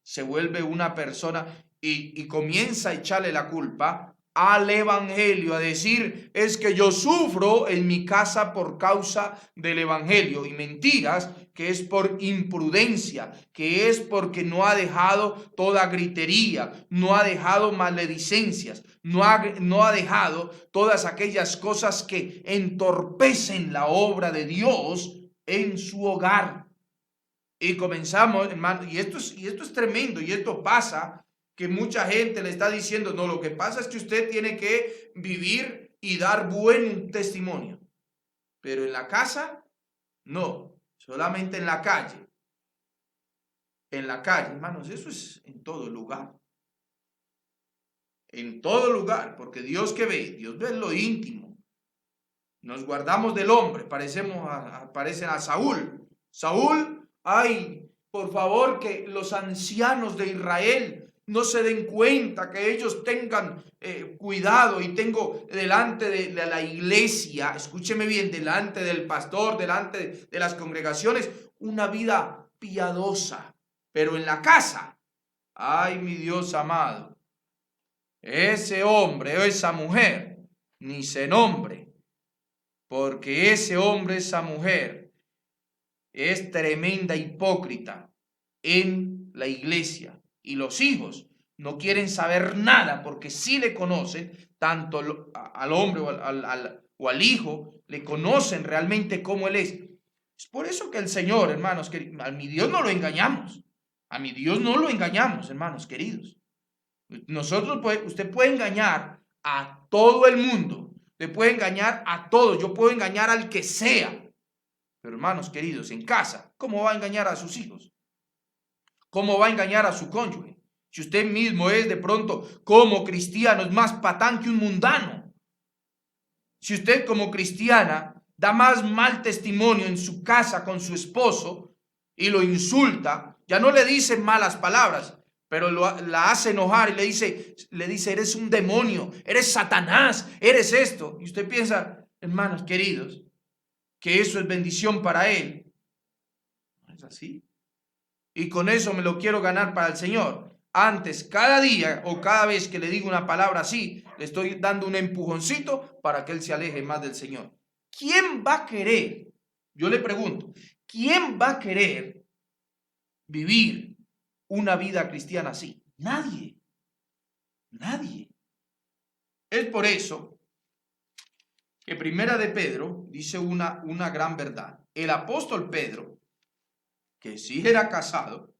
se vuelve una persona y comienza a echarle la culpa al evangelio, a decir, es que yo sufro en mi casa por causa del evangelio, y mentiras, que es por imprudencia, que es porque no ha dejado toda gritería, no ha dejado maledicencias, no ha dejado todas aquellas cosas que entorpecen la obra de Dios en su hogar. Y comenzamos, hermano, y esto es tremendo, y esto pasa, que mucha gente le está diciendo, no, lo que pasa es que usted tiene que vivir y dar buen testimonio, pero en la casa, no, solamente en la calle. En la calle, hermanos, eso es en todo lugar. En todo lugar, porque Dios que ve, Dios ve lo íntimo. Nos guardamos del hombre, parecen a Saúl. Saúl, por favor, que los ancianos de Israel no se den cuenta, que ellos tengan cuidado, y tengo delante de la iglesia, escúcheme bien, delante del pastor, delante de las congregaciones, una vida piadosa, pero en la casa, mi Dios amado, ese hombre o esa mujer ni se nombre, porque ese hombre, esa mujer es tremenda hipócrita en la iglesia, y los hijos no quieren saber nada porque sí le conocen, tanto al hombre o al hijo, le conocen realmente cómo él es. Es por eso que el Señor, hermanos, que a mi Dios no lo engañamos, a mi Dios no lo engañamos, hermanos queridos. Usted puede engañar a todo el mundo, usted puede engañar a todos, yo puedo engañar al que sea, pero hermanos queridos, en casa, ¿cómo va a engañar a sus hijos? ¿Cómo va a engañar a su cónyuge? Si usted mismo es de pronto como cristiano, es más patán que un mundano. Si usted como cristiana da más mal testimonio en su casa con su esposo y lo insulta, ya no le dice malas palabras, pero la hace enojar y le dice, eres un demonio, eres Satanás, eres esto. Y usted piensa, hermanos queridos, que eso es bendición para él. ¿No es así? Y con eso me lo quiero ganar para el Señor. Antes, cada día o cada vez que le digo una palabra así, le estoy dando un empujoncito para que él se aleje más del Señor. ¿Quién va a querer Yo le pregunto, ¿quién va a querer vivir una vida cristiana así? Nadie. Nadie. Es por eso que Primera de Pedro dice una gran verdad. El apóstol Pedro, que sí era casado,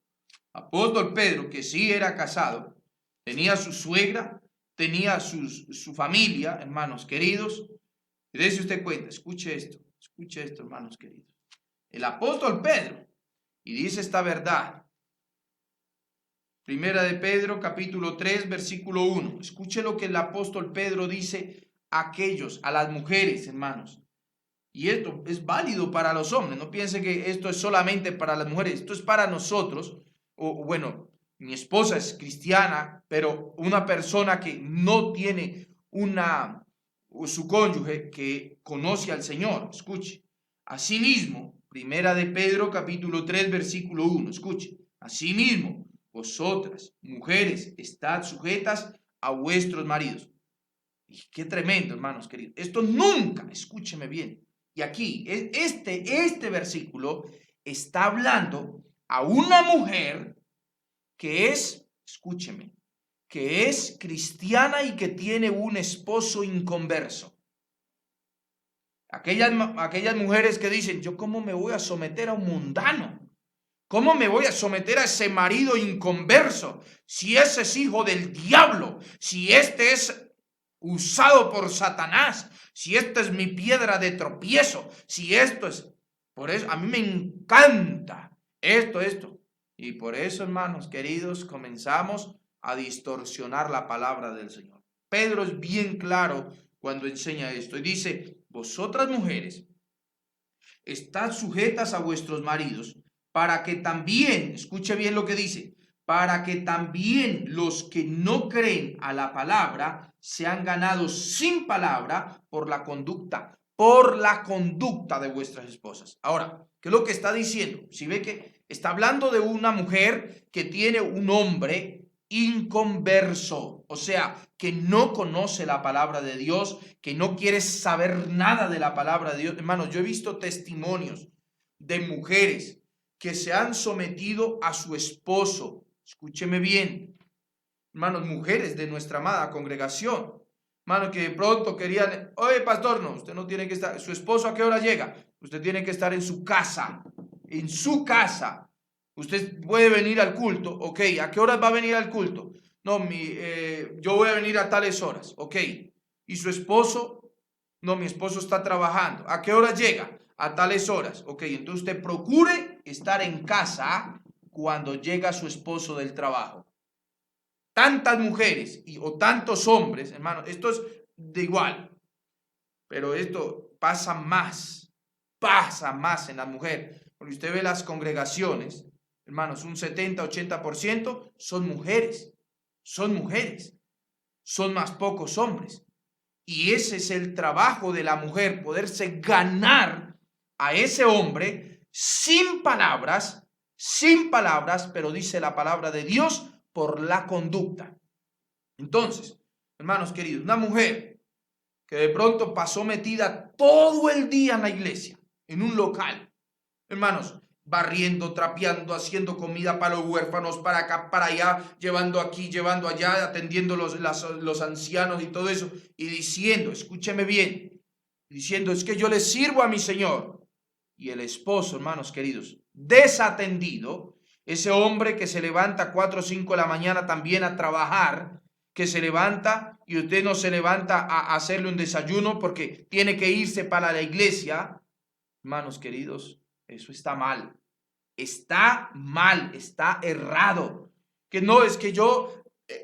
tenía su suegra, tenía su familia, hermanos queridos. Y dése usted cuenta, escuche esto, hermanos queridos. El apóstol Pedro, y dice esta verdad, Primera de Pedro, capítulo 3, versículo 1. Escuche lo que el apóstol Pedro dice a las mujeres, hermanos. Y esto es válido para los hombres. No piense que esto es solamente para las mujeres. Esto es para nosotros. Bueno, mi esposa es cristiana, pero una persona que no tiene su cónyuge que conoce al Señor. Escuche. Asimismo, Primera de Pedro, capítulo 3, versículo 1. Escuche. Asimismo, vosotras, mujeres, estad sujetas a vuestros maridos. Y qué tremendo, hermanos queridos. Esto nunca, escúcheme bien. Y aquí, este versículo está hablando a una mujer que es, escúcheme, que es cristiana y que tiene un esposo inconverso. Aquellas mujeres que dicen, ¿yo cómo me voy a someter a un mundano? ¿Cómo me voy a someter a ese marido inconverso? Si ese es hijo del diablo, si este es usado por Satanás, si esta es mi piedra de tropiezo, si esto es... Por eso a mí me encanta esto. Y por eso, hermanos queridos, comenzamos a distorsionar la palabra del Señor. Pedro es bien claro cuando enseña esto y dice, vosotras mujeres, estad sujetas a vuestros maridos, para que también, escuche bien lo que dice, para que también los que no creen a la palabra sean ganados sin palabra por la conducta de vuestras esposas. Ahora, ¿qué es lo que está diciendo? Si ve que está hablando de una mujer que tiene un hombre inconverso, o sea, que no conoce la palabra de Dios, que no quiere saber nada de la palabra de Dios. Hermanos, yo he visto testimonios de mujeres que se han sometido a su esposo. Escúcheme bien, hermanos, mujeres de nuestra amada congregación, hermanos, que de pronto querían, oye, pastor, no, usted no tiene que estar, su esposo ¿a qué hora llega? Usted tiene que estar en su casa, Usted puede venir al culto, ok, ¿a qué horas va a venir al culto? No, yo voy a venir a tales horas, ok. ¿Y su esposo? No, mi esposo está trabajando. ¿A qué hora llega? A tales horas, ok. Entonces usted procure estar en casa cuando llega su esposo del trabajo. Tantas mujeres o tantos hombres, hermanos, esto es de igual, pero esto pasa más en la mujer, porque usted ve las congregaciones, hermanos, un 70-80% son mujeres, son más pocos hombres. Y ese es el trabajo de la mujer, poderse ganar a ese hombre sin palabras, pero dice la palabra de Dios, por la conducta. Entonces, hermanos queridos, una mujer que de pronto pasó metida todo el día en la iglesia, en un local, hermanos, barriendo, trapeando, haciendo comida para los huérfanos, para acá, para allá, llevando aquí, llevando allá, atendiendo los ancianos y todo eso, y diciendo, escúcheme bien, diciendo, es que yo le sirvo a mi Señor. Y el esposo, hermanos queridos, desatendido, ese hombre que se levanta a 4 o 5 de la mañana también a trabajar, que se levanta y usted no se levanta a hacerle un desayuno porque tiene que irse para la iglesia, hermanos queridos, eso está mal, está errado. Que no es que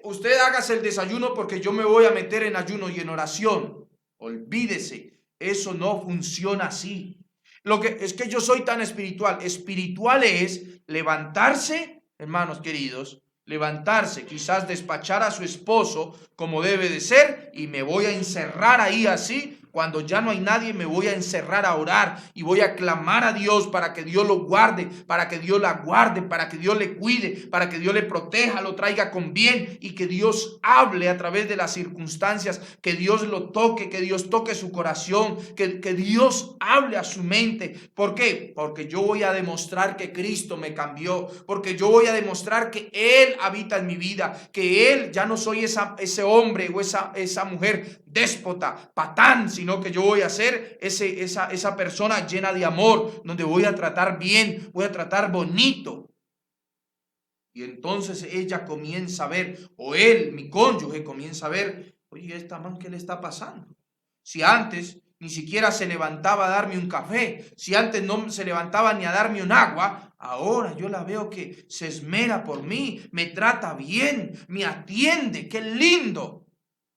usted hágase el desayuno porque yo me voy a meter en ayuno y en oración. Olvídese, eso no funciona así. Lo que es que yo soy tan espiritual. Espiritual es levantarse, hermanos queridos, quizás despachar a su esposo como debe de ser y me voy a encerrar ahí así Cuando ya no hay nadie, me voy a encerrar a orar y voy a clamar a Dios para que Dios lo guarde, para que Dios la guarde, para que Dios le cuide, para que Dios le proteja, lo traiga con bien y que Dios hable a través de las circunstancias, que Dios lo toque, que Dios toque su corazón, que Dios hable a su mente. ¿Por qué? Porque yo voy a demostrar que Cristo me cambió, porque yo voy a demostrar que Él habita en mi vida, que Él ya no soy ese hombre o esa mujer déspota, patán, sino que yo voy a ser esa persona llena de amor, donde voy a tratar bien, voy a tratar bonito. Y entonces ella comienza a ver, o él, mi cónyuge, comienza a ver, oye, esta man, ¿qué le está pasando? Si antes ni siquiera se levantaba a darme un café, si antes no se levantaba ni a darme un agua, ahora yo la veo que se esmera por mí, me trata bien, me atiende, qué lindo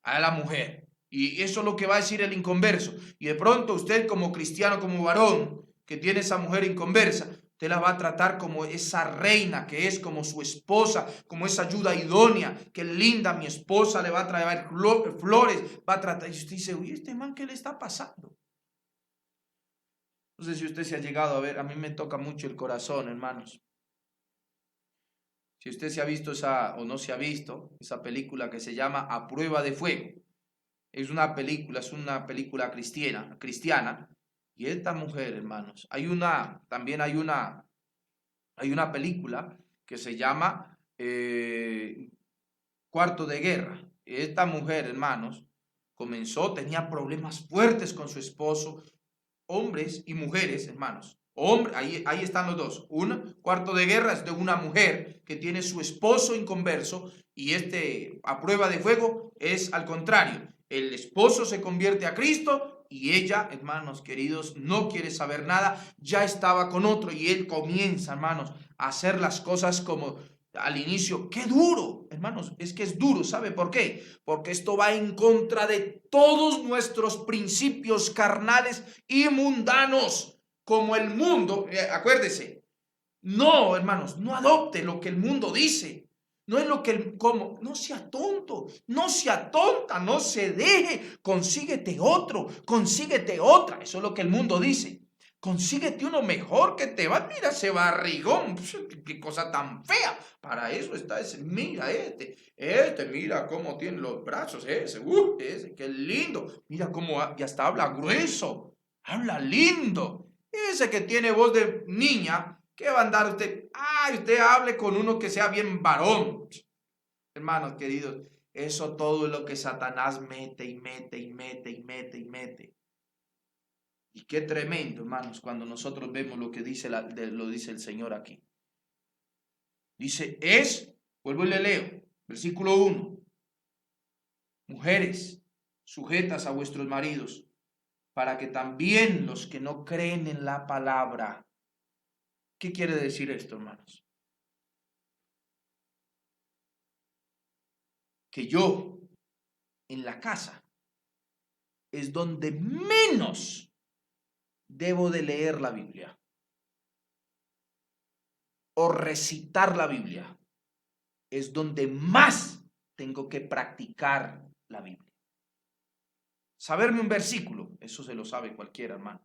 a la mujer. Y eso es lo que va a decir el inconverso. Y de pronto usted como cristiano, como varón, que tiene esa mujer inconversa, usted la va a tratar como esa reina que es, como su esposa, como esa ayuda idónea. Qué linda mi esposa, le va a traer flores, va a tratar. Y usted dice, uy, este man, ¿qué le está pasando? No sé si usted se ha llegado a ver, a mí me toca mucho el corazón, hermanos. Si usted se ha visto o no se ha visto esa película que se llama A Prueba de Fuego. Es una película cristiana. Y esta mujer, hermanos, también hay una película que se llama Cuarto de Guerra. Esta mujer, hermanos, tenía problemas fuertes con su esposo, hombres y mujeres, hermanos. Ahí están los dos. Cuarto de Guerra es de una mujer que tiene su esposo inconverso y A Prueba de Fuego es al contrario. El esposo se convierte a Cristo y ella, hermanos queridos, no quiere saber nada, ya estaba con otro y él comienza, hermanos, a hacer las cosas como al inicio. ¡Qué duro! Hermanos, es que es duro. ¿Sabe por qué? Porque esto va en contra de todos nuestros principios carnales y mundanos, como el mundo. Acuérdese, no, hermanos, no adopte lo que el mundo dice. No es lo que no sea tonto, no sea tonta, no se deje, consíguete otro, consíguete otra. Eso es lo que el mundo dice. Consíguete uno mejor que te va. Mira ese barrigón, qué cosa tan fea. Para eso está ese. Mira mira cómo tiene los brazos, ese, qué lindo. Mira cómo ya hasta habla grueso, habla lindo. Ese que tiene voz de niña. ¿Qué va a andar usted? Usted hable con uno que sea bien varón. Hermanos queridos, eso todo es lo que Satanás mete y mete y mete y mete y mete. Y qué tremendo, hermanos, cuando nosotros vemos lo que dice el Señor aquí. Dice, vuelvo y le leo, versículo 1. Mujeres, sujetas a vuestros maridos, para que también los que no creen en la palabra. ¿Qué quiere decir esto, hermanos? Que yo, en la casa, es donde menos debo de leer la Biblia o recitar la Biblia. Es donde más tengo que practicar la Biblia. Saberme un versículo, eso se lo sabe cualquiera, hermano.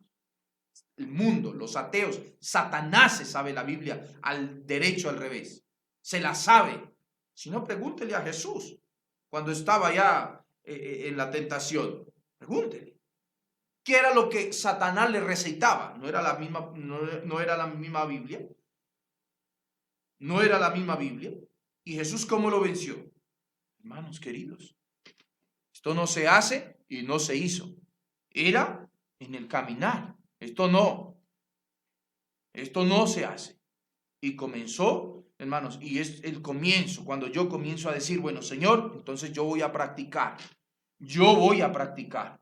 El mundo, los ateos, Satanás se sabe la Biblia al derecho, al revés. Se la sabe. Si no, pregúntele a Jesús cuando estaba ya en la tentación. Pregúntele. ¿Qué era lo que Satanás le recitaba? ¿No era la misma, no era la misma Biblia? ¿No era la misma Biblia? ¿Y Jesús cómo lo venció? Hermanos queridos, esto no se hace y no se hizo. Era en el caminar. Esto no se hace. Y comenzó, hermanos, y es el comienzo, cuando yo comienzo a decir, bueno, Señor, entonces yo voy a practicar. Yo voy a practicar.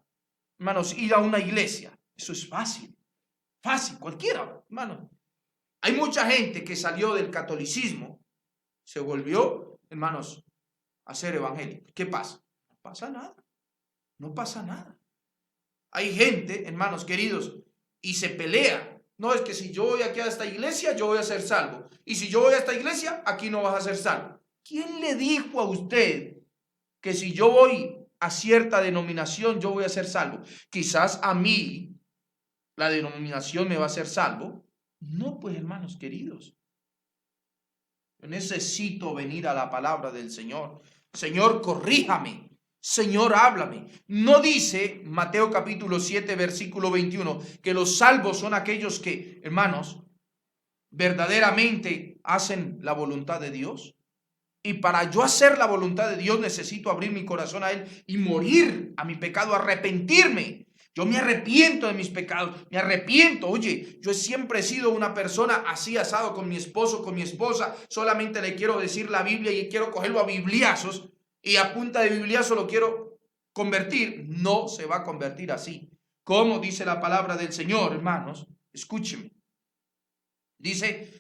Hermanos, ir a una iglesia, eso es fácil. Fácil, cualquiera, hermanos. Hay mucha gente que salió del catolicismo, se volvió, hermanos, a ser evangélico. ¿Qué pasa? No pasa nada. No pasa nada. Hay gente, hermanos queridos, y se pelea. No, es que si yo voy aquí a esta iglesia, yo voy a ser salvo. Y si yo voy a esta iglesia, aquí no vas a ser salvo. ¿Quién le dijo a usted que si yo voy a cierta denominación yo voy a ser salvo. Quizás a mí la denominación me va a hacer salvo. No, pues hermanos queridos, yo necesito venir a la palabra del Señor. Señor, corríjame. Señor, háblame. No dice Mateo capítulo 7, versículo 21, que los salvos son aquellos que, hermanos, verdaderamente hacen la voluntad de Dios. Y para yo hacer la voluntad de Dios necesito abrir mi corazón a Él y morir a mi pecado, arrepentirme. Yo me arrepiento de mis pecados, me arrepiento. Oye, yo siempre he sido una persona así asado con mi esposo, con mi esposa. Solamente le quiero decir la Biblia y quiero cogerlo a bibliazos y a punta de bibliazo lo quiero convertir. No se va a convertir así. Como dice la palabra del Señor, hermanos, escúcheme. Dice,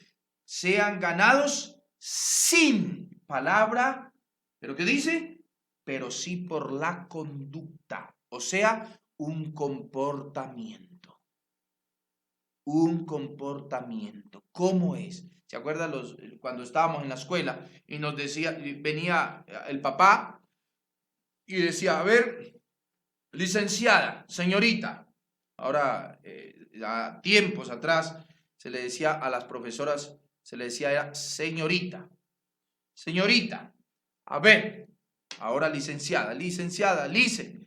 sean ganados sin palabra, ¿pero qué dice? Pero sí por la conducta, o sea, un comportamiento. Un comportamiento. ¿Cómo es? ¿Se acuerdan cuando estábamos en la escuela y nos decía, venía el papá y decía, a ver, licenciada, señorita, ahora, a tiempos atrás, se le decía a las profesoras, se le decía señorita, señorita, a ver, ahora licenciada, lice,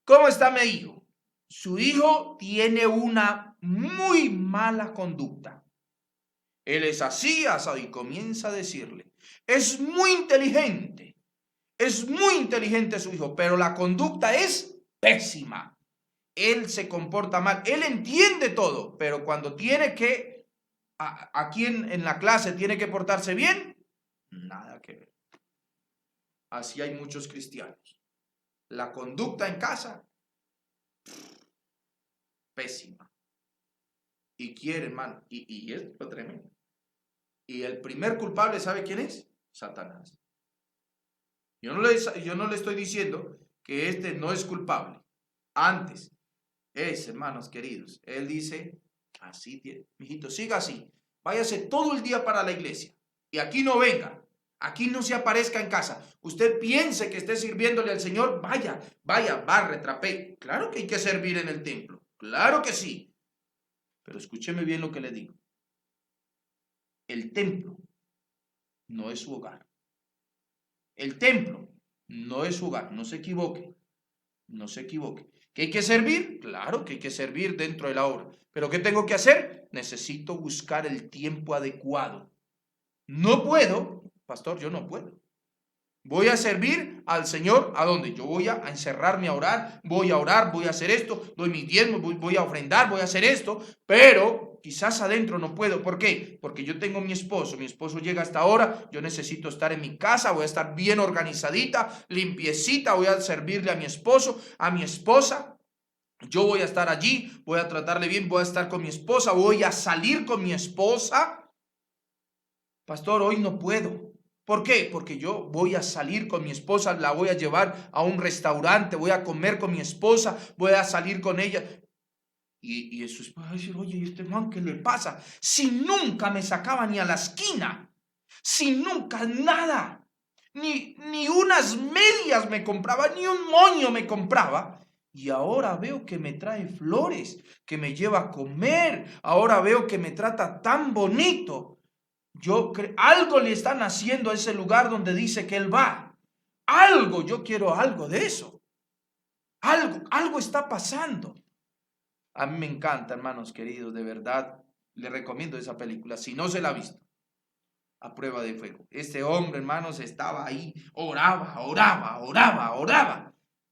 ¿cómo está mi hijo? Su hijo tiene una muy mala conducta. Él es así, asado, y comienza a decirle, es muy inteligente su hijo, pero la conducta es pésima. Él se comporta mal, él entiende todo, pero cuando tiene que, aquí en la clase tiene que portarse bien, nada que ver. Así hay muchos cristianos. La conducta en casa, pésima. Y quiere, hermano, y es tremendo. Y el primer culpable, ¿sabe quién es? Satanás. Yo no le estoy diciendo que este no es culpable. Antes, hermanos queridos, él dice, así tiene, mijito, siga así, váyase todo el día para la iglesia y aquí no venga, aquí no se aparezca en casa. Usted piense que esté sirviéndole al Señor, vaya, barre, trapee. Claro que hay que servir en el templo, claro que sí, pero escúcheme bien lo que le digo. El templo no es su hogar. El templo no es su hogar, no se equivoque, no se equivoque. ¿Que hay que servir? Claro que hay que servir dentro de la obra. ¿Pero qué tengo que hacer? Necesito buscar el tiempo adecuado. No puedo, pastor, yo no puedo. Voy a servir al Señor, ¿a dónde? Yo voy a encerrarme a orar, voy a hacer esto, doy mis diezmos, voy a ofrendar, voy a hacer esto, pero quizás adentro no puedo. ¿Por qué? Porque yo tengo mi esposo llega hasta ahora, yo necesito estar en mi casa, voy a estar bien organizadita, limpiecita, voy a servirle a mi esposo, a mi esposa. Yo voy a estar allí, voy a tratarle bien, voy a estar con mi esposa, voy a salir con mi esposa. Pastor, hoy no puedo. ¿Por qué? Porque yo voy a salir con mi esposa, la voy a llevar a un restaurante, voy a comer con mi esposa, voy a salir con ella. Y su esposa va a decir, oye, ¿y este man qué le pasa? Si nunca me sacaba ni a la esquina, si nunca nada, ni unas medias me compraba, ni un moño me compraba. Y ahora veo que me trae flores, que me lleva a comer, ahora veo que me trata tan bonito. Algo le están haciendo a ese lugar donde dice que él va. Algo, yo quiero algo de eso. Algo está pasando. A mí me encanta, hermanos queridos, de verdad. Le recomiendo esa película, si no se la ha visto. A prueba de fuego. Este hombre, hermanos, estaba ahí, oraba.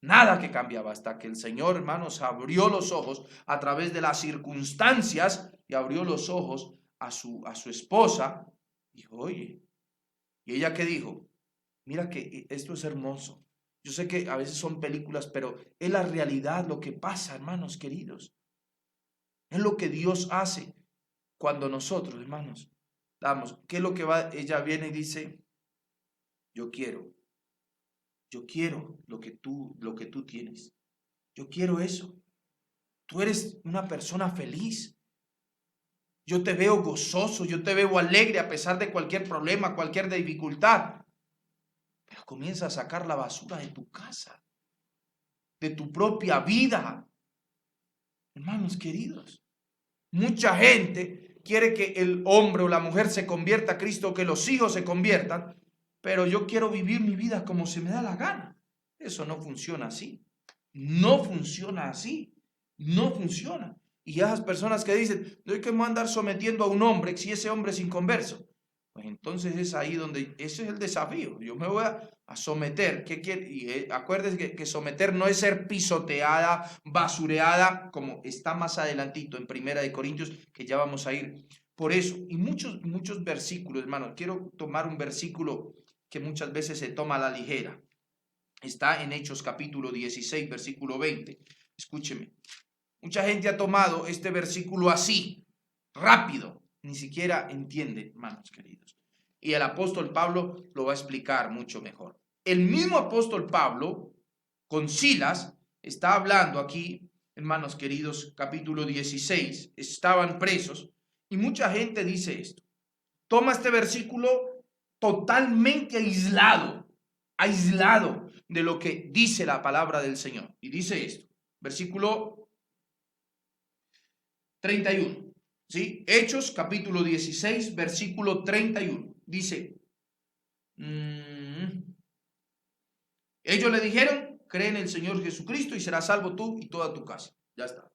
Nada que cambiaba hasta que el Señor, hermanos, abrió los ojos a través de las circunstancias y abrió los ojos a su esposa. Dijo, oye, ¿y ella qué dijo? Mira que esto es hermoso. Yo sé que a veces son películas, pero es la realidad lo que pasa, hermanos queridos. Es lo que Dios hace cuando nosotros, hermanos, damos. ¿Qué es lo que va? Ella viene y dice, yo quiero lo que tú tienes. Yo quiero eso. Tú eres una persona feliz. Yo te veo gozoso, yo te veo alegre a pesar de cualquier problema, cualquier dificultad. Pero comienza a sacar la basura de tu casa. de tu propia vida. Hermanos queridos, mucha gente quiere que el hombre o la mujer se convierta a Cristo, que los hijos se conviertan, pero yo quiero vivir mi vida como se me da la gana. Eso no funciona así. No funciona así. No funciona. Y esas personas que dicen, no hay que andar sometiendo a un hombre si ese hombre es inconverso. Pues entonces es ahí donde, ese es el desafío. Yo me voy a someter. ¿Qué quiere? Y acuérdense que someter no es ser pisoteada, basureada, como está más adelantito en Primera de Corintios, que ya vamos a ir por eso. Y muchos versículos, hermanos. Quiero tomar un versículo que muchas veces se toma a la ligera. Está en Hechos capítulo 16, versículo 20. Escúcheme. Mucha gente ha tomado este versículo así, rápido. Ni siquiera entiende, hermanos queridos. Y el apóstol Pablo lo va a explicar mucho mejor. El mismo apóstol Pablo, con Silas, está hablando aquí, hermanos queridos, capítulo 16. Estaban presos y mucha gente dice esto. Toma este versículo totalmente aislado de lo que dice la palabra del Señor. Y dice esto, versículo 31, ¿sí? Hechos capítulo 16, versículo 31. Dice, ellos le dijeron, cree en el Señor Jesucristo y serás salvo tú y toda tu casa. Ya está.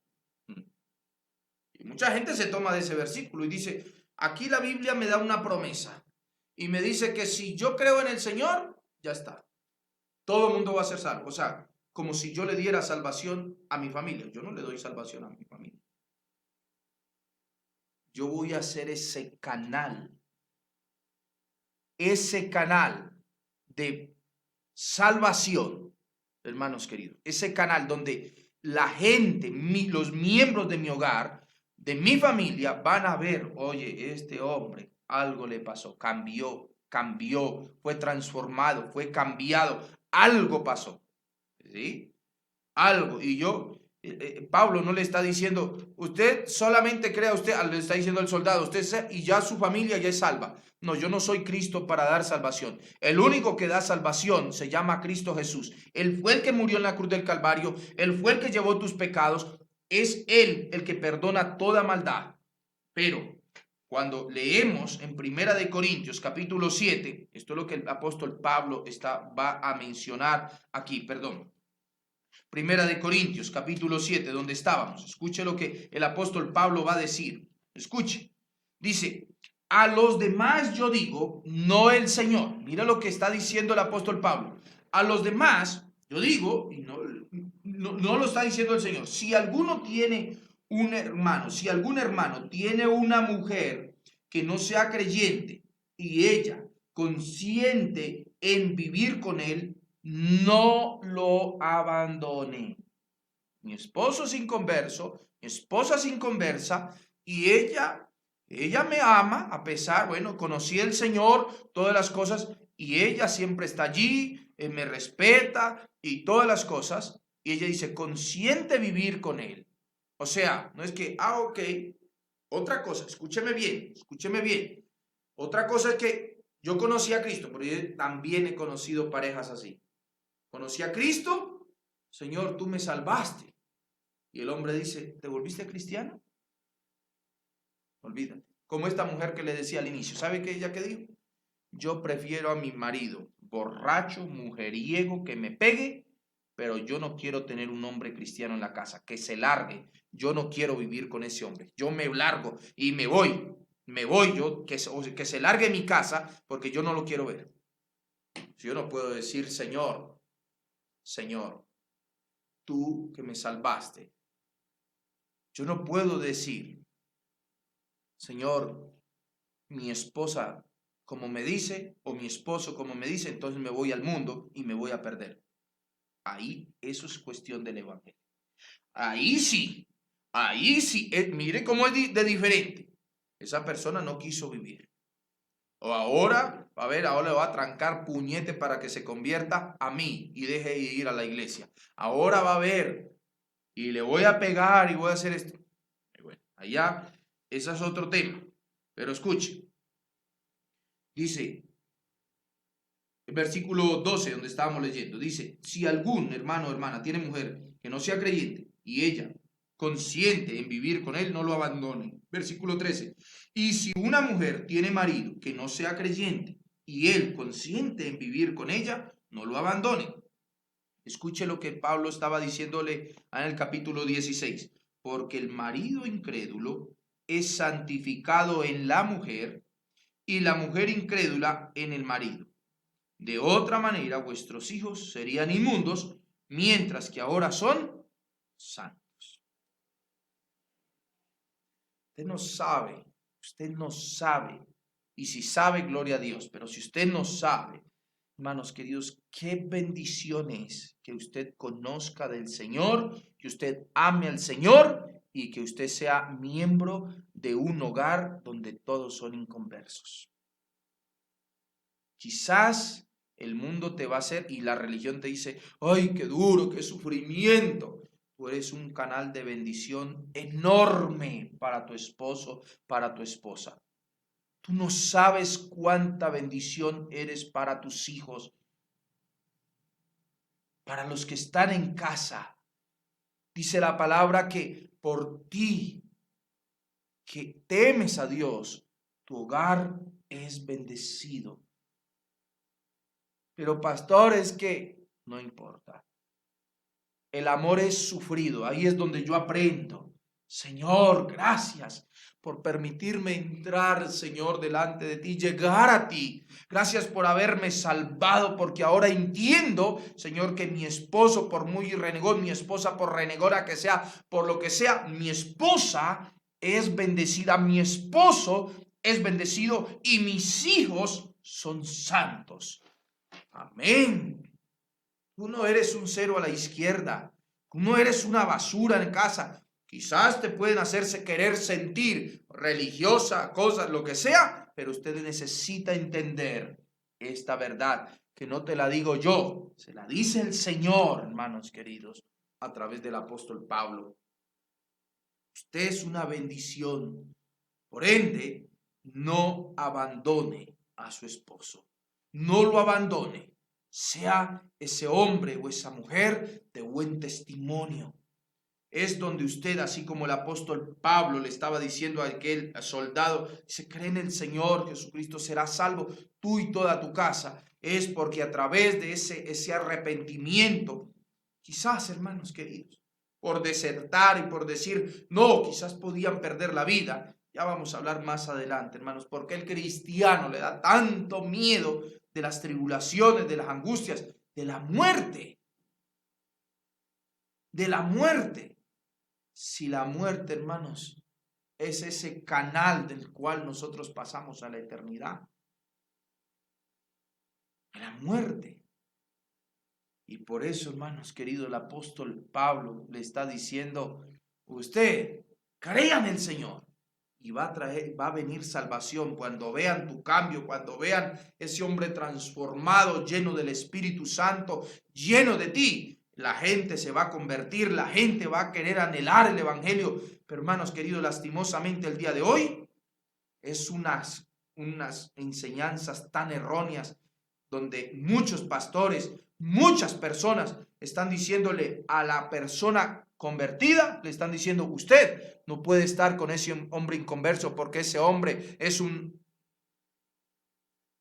Y mucha gente se toma de ese versículo y dice, aquí la Biblia me da una promesa y me dice que si yo creo en el Señor, ya está. Todo el mundo va a ser salvo. O sea, como si yo le diera salvación a mi familia. Yo no le doy salvación a mi familia. Yo voy a hacer ese canal de salvación, hermanos queridos, ese canal donde la gente, los miembros de mi hogar, de mi familia, van a ver, oye, este hombre, algo le pasó, cambió, fue transformado, fue cambiado, algo pasó, ¿sí? Algo, y Pablo no le está diciendo, usted solamente crea, usted le está diciendo al soldado, usted y ya su familia ya es salva. No, yo no soy Cristo para dar salvación. El único que da salvación se llama Cristo Jesús. Él fue el que murió en la cruz del Calvario, Él fue el que llevó tus pecados, es Él el que perdona toda maldad. Pero cuando leemos en Primera de Corintios capítulo 7, esto es lo que el apóstol Pablo va a mencionar aquí, perdón. Primera de Corintios, capítulo 7, donde estábamos. Escuche lo que el apóstol Pablo va a decir. Escuche. Dice, a los demás yo digo, no el Señor. Mira lo que está diciendo el apóstol Pablo. A los demás yo digo, y no lo está diciendo el Señor. Si alguno tiene un hermano, si algún hermano tiene una mujer que no sea creyente y ella consiente en vivir con él, no lo abandone. Mi esposo es inconverso, mi esposa es inconversa y ella me ama a pesar, bueno, conocí al Señor, todas las cosas y ella siempre está allí, me respeta y todas las cosas y ella dice, consiente vivir con él. O sea, no es que, ok, otra cosa, escúcheme bien. Otra cosa es que yo conocí a Cristo, pero yo también he conocido parejas así. Conocí a Cristo, Señor, tú me salvaste. Y el hombre dice, ¿te volviste cristiano? Olvídate. Como esta mujer que le decía al inicio, ¿sabe qué ella qué dijo? Yo prefiero a mi marido borracho, mujeriego, que me pegue, pero yo no quiero tener un hombre cristiano en la casa, que se largue. Yo no quiero vivir con ese hombre. Yo me largo y me voy yo, que se largue mi casa porque yo no lo quiero ver. Si yo no puedo decir, Señor, tú que me salvaste. Yo no puedo decir, Señor, mi esposa como me dice, o mi esposo como me dice, entonces me voy al mundo y me voy a perder. Ahí, eso es cuestión del evangelio. Ahí sí, mire cómo es de diferente. Esa persona no quiso vivir. O ahora, ahora le va a trancar puñete para que se convierta a mí y deje de ir a la iglesia. Ahora va a ver y le voy a pegar y voy a hacer esto. Y bueno, allá, ese es otro tema. Pero escuche, dice, El versículo 12, donde estábamos leyendo, dice, si algún hermano o hermana tiene mujer que no sea creyente y ella consciente en vivir con él, no lo abandone. Versículo 13, y si una mujer tiene marido que no sea creyente y él consciente en vivir con ella, no lo abandone. Escuche lo que Pablo estaba diciéndole en el capítulo 16, porque el marido incrédulo es santificado en la mujer y la mujer incrédula en el marido. De otra manera, vuestros hijos serían inmundos, mientras que ahora son santos. Usted no sabe, y si sabe, gloria a Dios, pero si usted no sabe, hermanos queridos, qué bendición es que usted conozca del Señor, que usted ame al Señor y que usted sea miembro de un hogar donde todos son inconversos. Quizás el mundo te va a hacer y la religión te dice, ¡ay, qué duro, qué sufrimiento! Tú eres un canal de bendición enorme para tu esposo, para tu esposa. Tú no sabes cuánta bendición eres para tus hijos, para los que están en casa. Dice la palabra que por ti, que temes a Dios, tu hogar es bendecido. Pero pastor, es que no importa. El amor es sufrido. Ahí es donde yo aprendo. Señor, gracias por permitirme entrar, Señor, delante de ti, llegar a ti. Gracias por haberme salvado, porque ahora entiendo, Señor, que mi esposo, por muy renegón, mi esposa, por renegora que sea, por lo que sea, mi esposa es bendecida, mi esposo es bendecido y mis hijos son santos. Amén. Tú no eres un cero a la izquierda. Tú no eres una basura en casa. Quizás te pueden hacerse querer sentir religiosa, cosas, lo que sea, pero usted necesita entender esta verdad, que no te la digo yo, se la dice el Señor, hermanos queridos, a través del apóstol Pablo. Usted es una bendición. Por ende, no abandone a su esposo. No lo abandone. Sea ese hombre o esa mujer de buen testimonio. Es donde usted, así como el apóstol Pablo le estaba diciendo a aquel soldado, se cree en el Señor Jesucristo, será salvo tú y toda tu casa. Es porque a través de ese arrepentimiento, quizás, hermanos queridos, por desertar y por decir, no, quizás podían perder la vida. Ya vamos a hablar más adelante, hermanos, porque el cristiano le da tanto miedo de las tribulaciones, de las angustias, de la muerte. De la muerte. Si la muerte, hermanos, es ese canal del cual nosotros pasamos a la eternidad. La muerte. Y por eso, hermanos queridos, el apóstol Pablo le está diciendo, usted crea en el Señor y va a venir salvación cuando vean tu cambio, cuando vean ese hombre transformado, lleno del Espíritu Santo, lleno de ti. La gente se va a convertir, la gente va a querer anhelar el evangelio. Pero hermanos queridos, lastimosamente el día de hoy es unas enseñanzas tan erróneas donde muchos pastores, muchas personas están diciéndole a la persona convertida, le están diciendo, usted no puede estar con ese hombre inconverso porque ese hombre es un...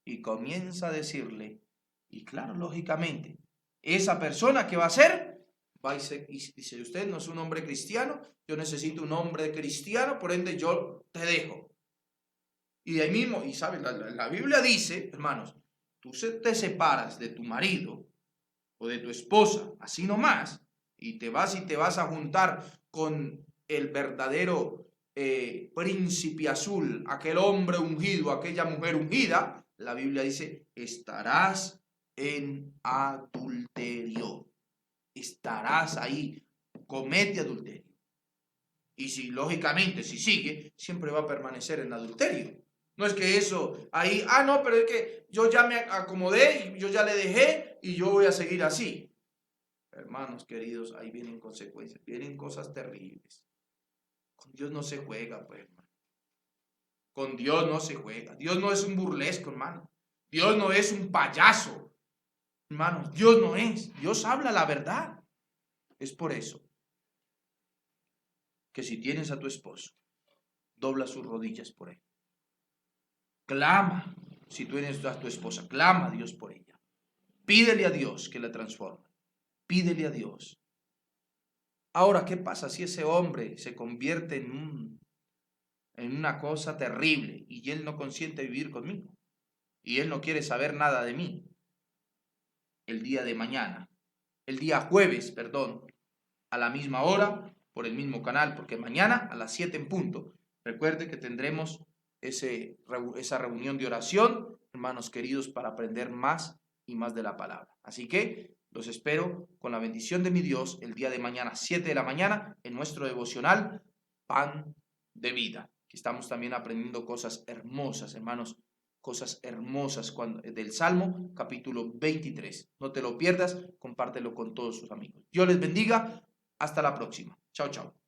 Y comienza a decirle, y claro, lógicamente, esa persona que va a ser, va y dice, usted no es un hombre cristiano, yo necesito un hombre cristiano, por ende yo te dejo. Y de ahí mismo, y sabes, la Biblia dice, hermanos, tú te separas de tu marido o de tu esposa, así nomás, y te vas a juntar con el verdadero príncipe azul, aquel hombre ungido, aquella mujer ungida, la Biblia dice, estarás en adulterio. Estarás ahí, comete adulterio. Y si, lógicamente, si sigue, siempre va a permanecer en adulterio. No es que eso, ahí, no, pero es que yo ya me acomodé, y yo ya le dejé y yo voy a seguir así. Hermanos queridos, ahí vienen consecuencias, vienen cosas terribles. Con Dios no se juega, pues, hermano. Con Dios no se juega. Dios no es un burlesco, hermano. Dios no es un payaso. Hermanos, Dios no es. Dios habla la verdad. Es por eso que si tienes a tu esposo, dobla sus rodillas por él. Clama. Si tú tienes a tu esposa, clama a Dios por ella. Pídele a Dios que la transforme. Pídele a Dios. Ahora, ¿qué pasa si ese hombre se convierte en una cosa terrible y él no consiente vivir conmigo? Y él no quiere saber nada de mí. El día de mañana, el día jueves, perdón, a la misma hora, por el mismo canal, porque mañana a las 7 en punto, recuerde que tendremos esa reunión de oración, hermanos queridos, para aprender más y más de la palabra. Así que los espero con la bendición de mi Dios el día de mañana, 7 de la mañana, en nuestro devocional Pan de Vida, que estamos también aprendiendo cosas hermosas, hermanos, cosas hermosas del Salmo, capítulo 23. No te lo pierdas, compártelo con todos sus amigos. Dios les bendiga. Hasta la próxima. Chao, chao.